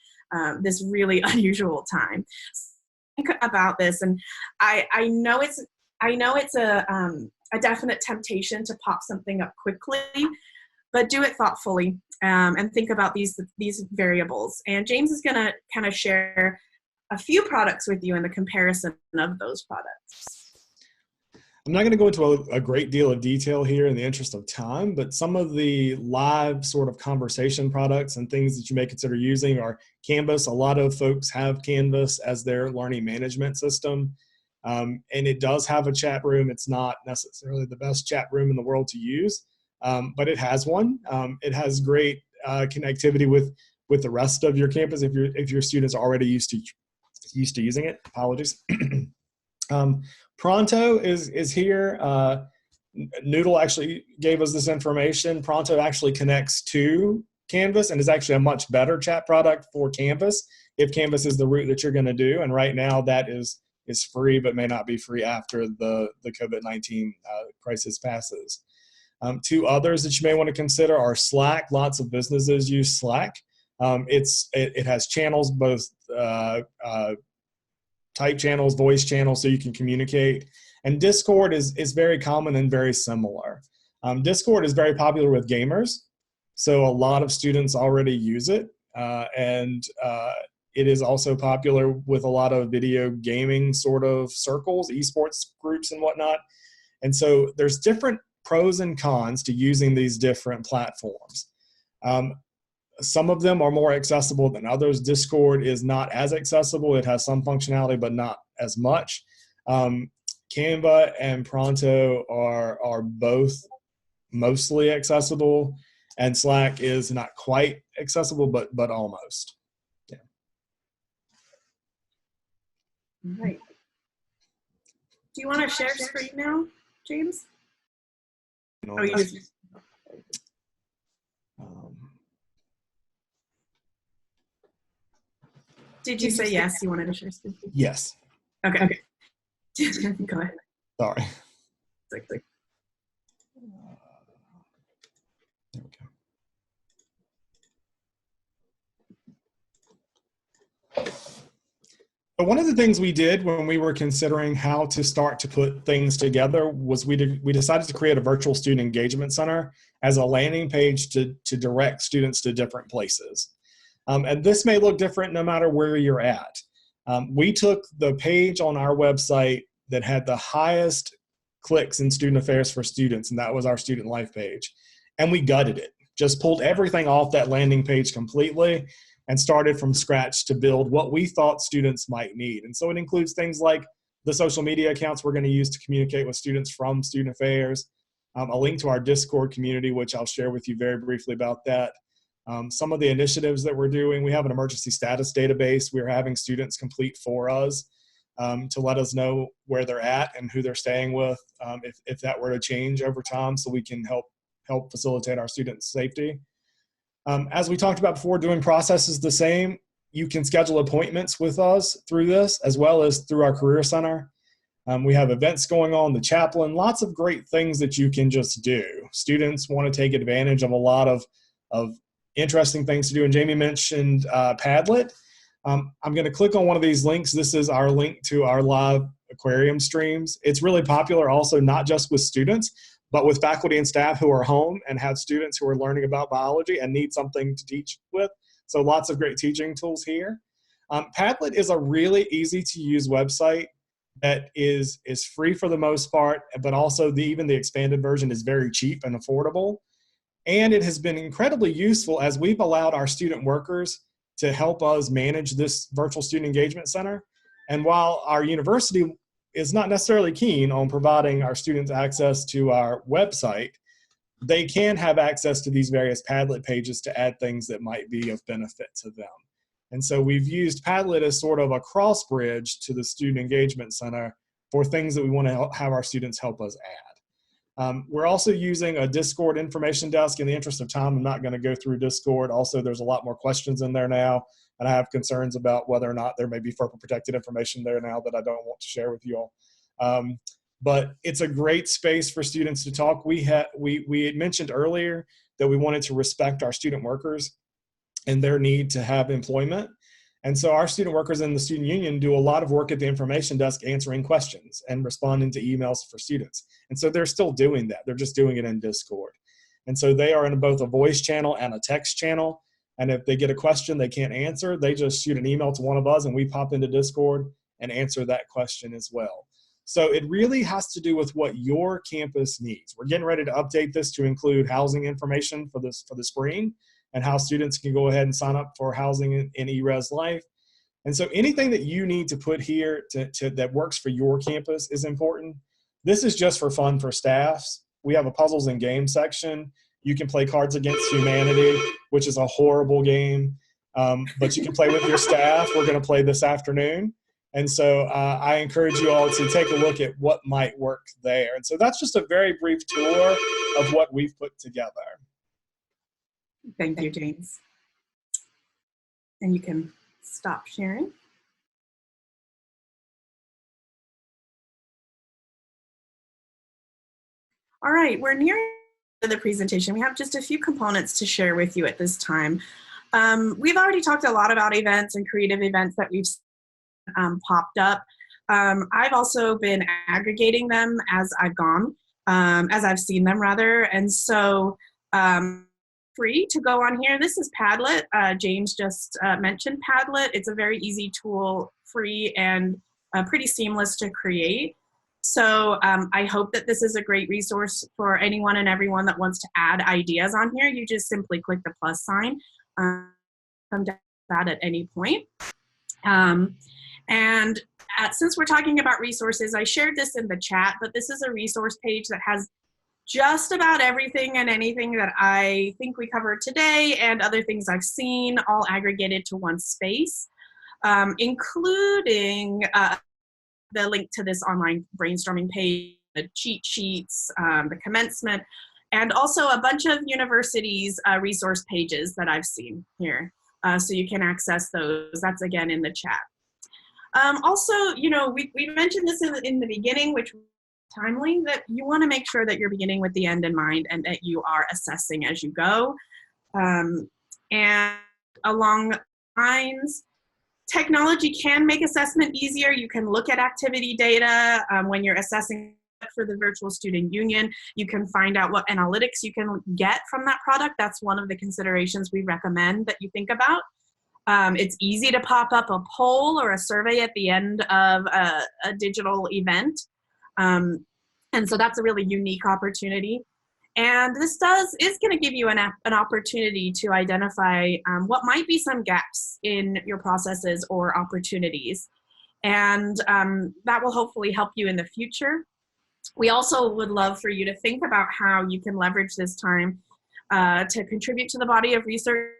this really unusual time. Think about this, and I know it's a definite temptation to pop something up quickly, but do it thoughtfully and think about these variables. And James is going to kind of share a few products with you in the comparison of those products. I'm not going to go into a great deal of detail here in the interest of time, but some of the live sort of conversation products and things that you may consider using are Canvas. A lot of folks have Canvas as their learning management system, and it does have a chat room. It's not necessarily the best chat room in the world to use, but it has one. It has great connectivity with the rest of your campus if your students are already used to using it. Apologies. Pronto is here. Noodle actually gave us this information. Pronto actually connects to Canvas and is actually a much better chat product for Canvas if Canvas is the route that you're going to do. And right now that is free, but may not be free after the COVID-19 crisis passes. Two others that you may want to consider are Slack. Lots of businesses use Slack. It has channels, both type channels, voice channels, so you can communicate. And Discord is very common and very similar. Discord is very popular with gamers, so a lot of students already use it. And it is also popular with a lot of video gaming sort of circles, esports groups and whatnot. And so there's different pros and cons to using these different platforms. Some of them are more accessible than others. Discord is not as accessible. It has some functionality, but not as much. Canva and Pronto are both mostly accessible, and Slack is not quite accessible, but almost. Yeah. Right. Do you want to share screen now, James? Oh, you just. Did you say yes? You wanted to share screen? Yes. Okay. Go ahead. Sorry. There we go. But one of the things we did when we were considering how to start to put things together was we decided to create a virtual student engagement center as a landing page to direct students to different places. And this may look different no matter where you're at. We took the page on our website that had the highest clicks in student affairs for students, and that was our student life page. And we gutted it, just pulled everything off that landing page completely and started from scratch to build what we thought students might need. And so it includes things like the social media accounts we're going to use to communicate with students from student affairs, a link to our Discord community, which I'll share with you very briefly about that. Some of the initiatives that we're doing, we have an emergency status database we're having students complete for us to let us know where they're at and who they're staying with if that were to change over time, so we can help facilitate our students' safety. As we talked about before, doing process is the same. You can schedule appointments with us through this as well as through our Career Center. We have events going on, the chaplain, lots of great things that you can just do. Students want to take advantage of a lot of interesting things to do. And Jaimie mentioned Padlet. I'm going to click on one of these links. This is our link to our live aquarium streams. It's really popular also, not just with students, but with faculty and staff who are home and have students who are learning about biology and need something to teach with. So lots of great teaching tools here. Padlet is a really easy to use website that is free for the most part, but also even the expanded version is very cheap and affordable. And it has been incredibly useful as we've allowed our student workers to help us manage this virtual student engagement center. And while our university is not necessarily keen on providing our students access to our website, they can have access to these various Padlet pages to add things that might be of benefit to them. And so we've used Padlet as sort of a cross bridge to the Student Engagement Center for things that we want to have our students help us add. We're also using a Discord information desk. In the interest of time, I'm not going to go through Discord. Also, there's a lot more questions in there now, and I have concerns about whether or not there may be FERPA protected information there now that I don't want to share with you all. But it's a great space for students to talk. We had mentioned earlier that we wanted to respect our student workers and their need to have employment. And so our student workers in the student union do a lot of work at the information desk answering questions and responding to emails for students. And so they're still doing that. They're just doing it in Discord. And so they are in both a voice channel and a text channel. And if they get a question they can't answer, they just shoot an email to one of us and we pop into Discord and answer that question as well. So it really has to do with what your campus needs. We're getting ready to update this to include housing information for the spring, and how students can go ahead and sign up for housing in eRes Life. And so anything that you need to put here that works for your campus is important. This is just for fun for staffs. We have a puzzles and games section. You can play Cards Against Humanity, which is a horrible game, but you can play with your staff. We're going to play this afternoon. And so I encourage you all to take a look at what might work there. And so that's just a very brief tour of what we've put together. Thank you, James. And you can stop sharing. All right, we're nearing the presentation. We have just a few components to share with you at this time. We've already talked a lot about events and creative events that we've popped up. I've also been aggregating them as I've gone, as I've seen them rather. And so free to go on here. This is Padlet. James just mentioned Padlet. It's a very easy tool, free and pretty seamless to create. So I hope that this is a great resource for anyone and everyone that wants to add ideas on here. You just simply click the plus sign. come down to that at any point. Since we're talking about resources, I shared this in the chat, but this is a resource page that has just about everything and anything that I think we covered today and other things I've seen all aggregated to one space, including the link to this online brainstorming page, the cheat sheets, the commencement, and also a bunch of universities' resource pages that I've seen here. So you can access those. That's again in the chat. Also, you know, we mentioned this in the beginning, which was timely, that you want to make sure that you're beginning with the end in mind and that you are assessing as you go. And along lines, technology can make assessment easier. You can look at activity data when you're assessing for the Virtual Student Union. You can find out what analytics you can get from that product. That's one of the considerations we recommend that you think about. It's easy to pop up a poll or a survey at the end of a digital event. And so that's a really unique opportunity. And this is going to give you an opportunity to identify what might be some gaps in your processes or opportunities. And that will hopefully help you in the future. We also would love for you to think about how you can leverage this time to contribute to the body of research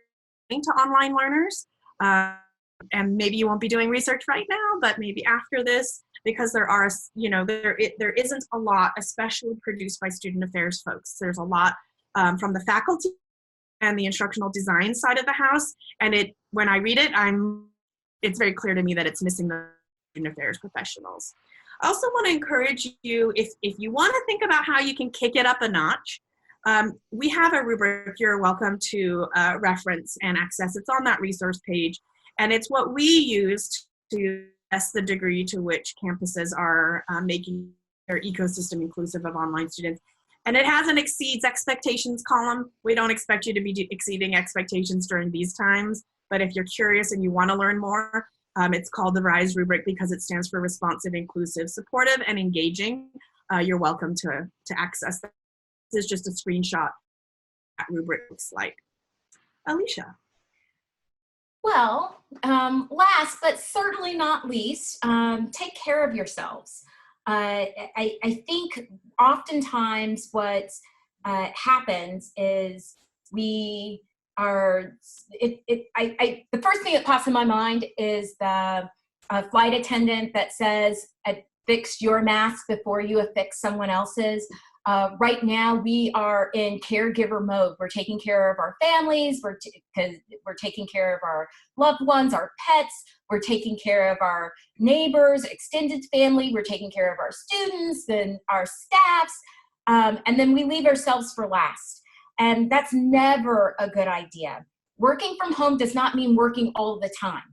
to online learners. And maybe you won't be doing research right now, but maybe after this, because there are, you know, there isn't a lot, especially produced by student affairs folks. There's a lot from the faculty and the instructional design side of the house. And when I read it, it's very clear to me that it's missing the student affairs professionals. I also want to encourage you, if you want to think about how you can kick it up a notch, we have a rubric you're welcome to reference and access. It's on that resource page, and it's what we use to assess the degree to which campuses are making their ecosystem inclusive of online students. And it has an exceeds expectations column. We don't expect you to be exceeding expectations during these times, but if you're curious and you want to learn more, it's called the RISE rubric because it stands for responsive, inclusive, supportive, and engaging. You're welcome to access that. This is just a screenshot of that rubric looks like. Alicia. Well, last but certainly not least, take care of yourselves. I think oftentimes what happens is we are, the first thing that pops in my mind is the flight attendant that says, affix your mask before you affix someone else's. Right now, we are in caregiver mode. We're taking care of our families, because we're taking care of our loved ones, our pets, we're taking care of our neighbors, extended family, we're taking care of our students and our staffs, and then we leave ourselves for last. And that's never a good idea. Working from home does not mean working all the time.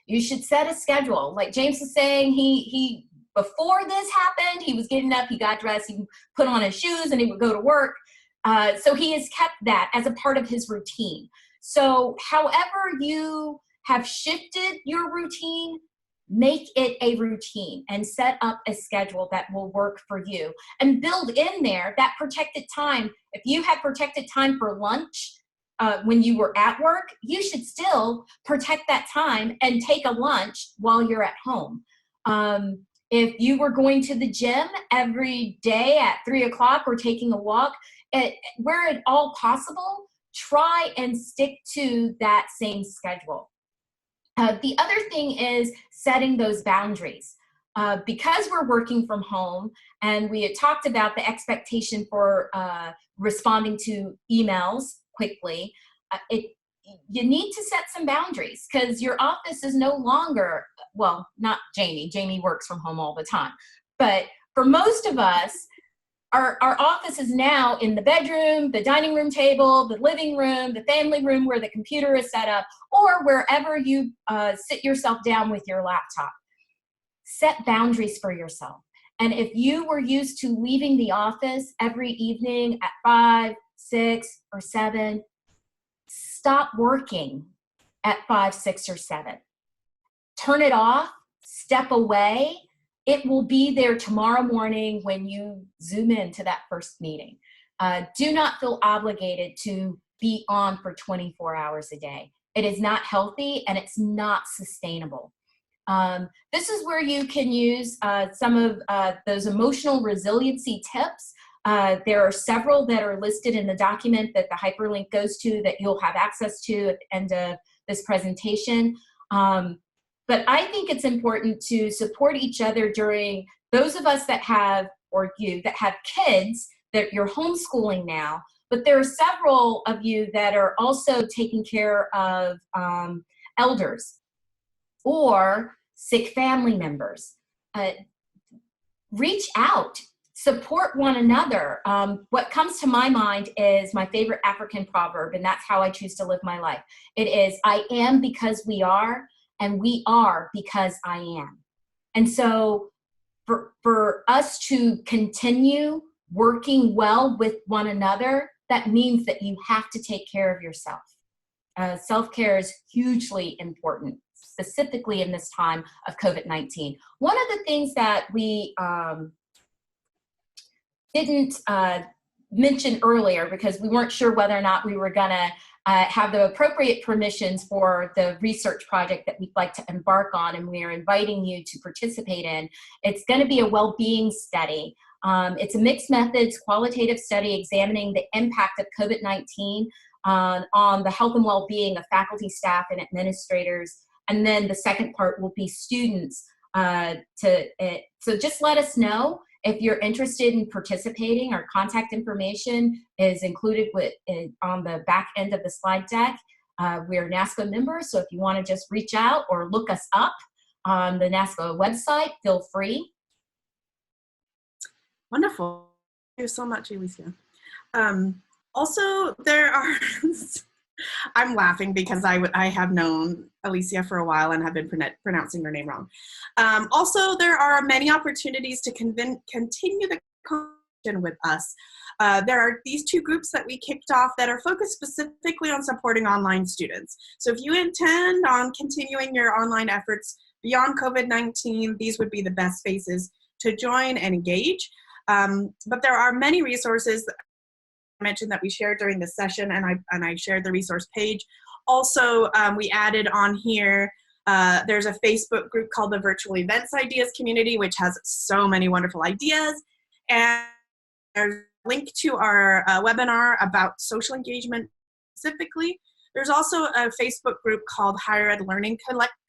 You should set a schedule. Like James was saying, he before this happened, he was getting up, he got dressed, he put on his shoes, and he would go to work. So he has kept that as a part of his routine. So however you have shifted your routine, make it a routine and set up a schedule that will work for you. And build in there that protected time. If you have protected time for lunch when you were at work, you should still protect that time and take a lunch while you're at home. If you were going to the gym every day at 3 o'clock or taking a walk, where at all possible, try and stick to that same schedule. The other thing is setting those boundaries. Because we're working from home, and we had talked about the expectation for responding to emails quickly, you need to set some boundaries, because your office is no longer, well, not Jaimie. Jaimie works from home all the time. But for most of us, our office is now in the bedroom, the dining room table, the living room, the family room where the computer is set up, or wherever you sit yourself down with your laptop. Set boundaries for yourself. And if you were used to leaving the office every evening at 5, 6, or 7, stop working at 5, 6, or 7. Turn it off, step away. It will be there tomorrow morning when you zoom into that first meeting. Do not feel obligated to be on for 24 hours a day. It is not healthy and it's not sustainable. This is where you can use some of those emotional resiliency tips. There are several that are listed in the document that the hyperlink goes to that you'll have access to at the end of this presentation. But I think it's important to support each other during those of us that have, or you that have kids that you're homeschooling now, but there are several of you that are also taking care of elders or sick family members. Reach out, support one another. What comes to my mind is my favorite African proverb, and that's how I choose to live my life. It is, I am because we are, and we are because I am. And so for us to continue working well with one another, that means that you have to take care of yourself. Self-care is hugely important, specifically in this time of COVID-19. One of the things that we didn't mention earlier, because we weren't sure whether or not we were gonna have the appropriate permissions for the research project that we'd like to embark on, and we are inviting you to participate in. It's gonna be a well-being study. It's a mixed methods qualitative study examining the impact of COVID-19 on the health and well-being of faculty, staff, and administrators. And then the second part will be students. So just let us know if you're interested in participating. Our contact information is included on the back end of the slide deck. We're NASPA members, so if you want to just reach out or look us up on the NASPA website, feel free. Wonderful. Thank you so much, Alicia. Also, there are, I'm laughing because I have known Alicia for a while and have been pronouncing her name wrong. Also, there are many opportunities to continue the conversation with us. There are these two groups that we kicked off that are focused specifically on supporting online students. So if you intend on continuing your online efforts beyond COVID-19, these would be the best spaces to join and engage. But there are many resources I mentioned that we shared during this session, and I shared the resource page. Also, we added on here, there's a Facebook group called the Virtual Events Ideas Community, which has so many wonderful ideas. And there's a link to our webinar about social engagement specifically. There's also a Facebook group called Higher Ed Learning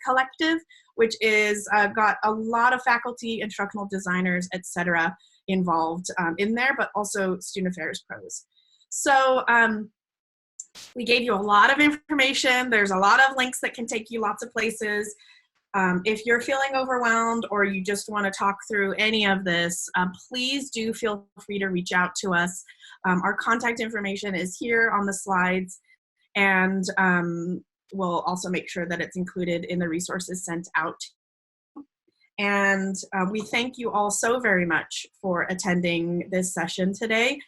Collective, which is got a lot of faculty, instructional designers, etc. involved in there, but also student affairs pros. So we gave you a lot of information. There's a lot of links that can take you lots of places. If you're feeling overwhelmed or you just want to talk through any of this, please do feel free to reach out to us. Our contact information is here on the slides, and we'll also make sure that it's included in the resources sent out. And we thank you all so very much for attending this session today.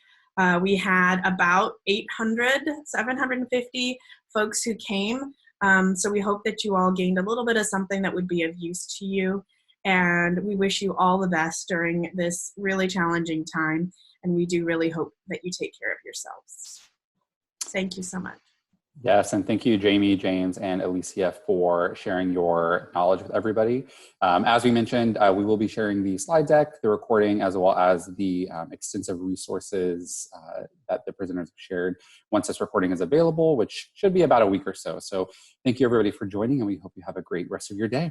We had about 750 folks who came. So we hope that you all gained a little bit of something that would be of use to you. And we wish you all the best during this really challenging time. And we do really hope that you take care of yourselves. Thank you so much. Yes, and thank you, Jaimie, James, and Alicia for sharing your knowledge with everybody. As we mentioned, we will be sharing the slide deck, the recording, as well as the extensive resources that the presenters have shared once this recording is available, which should be about a week or so. So thank you, everybody, for joining, and we hope you have a great rest of your day.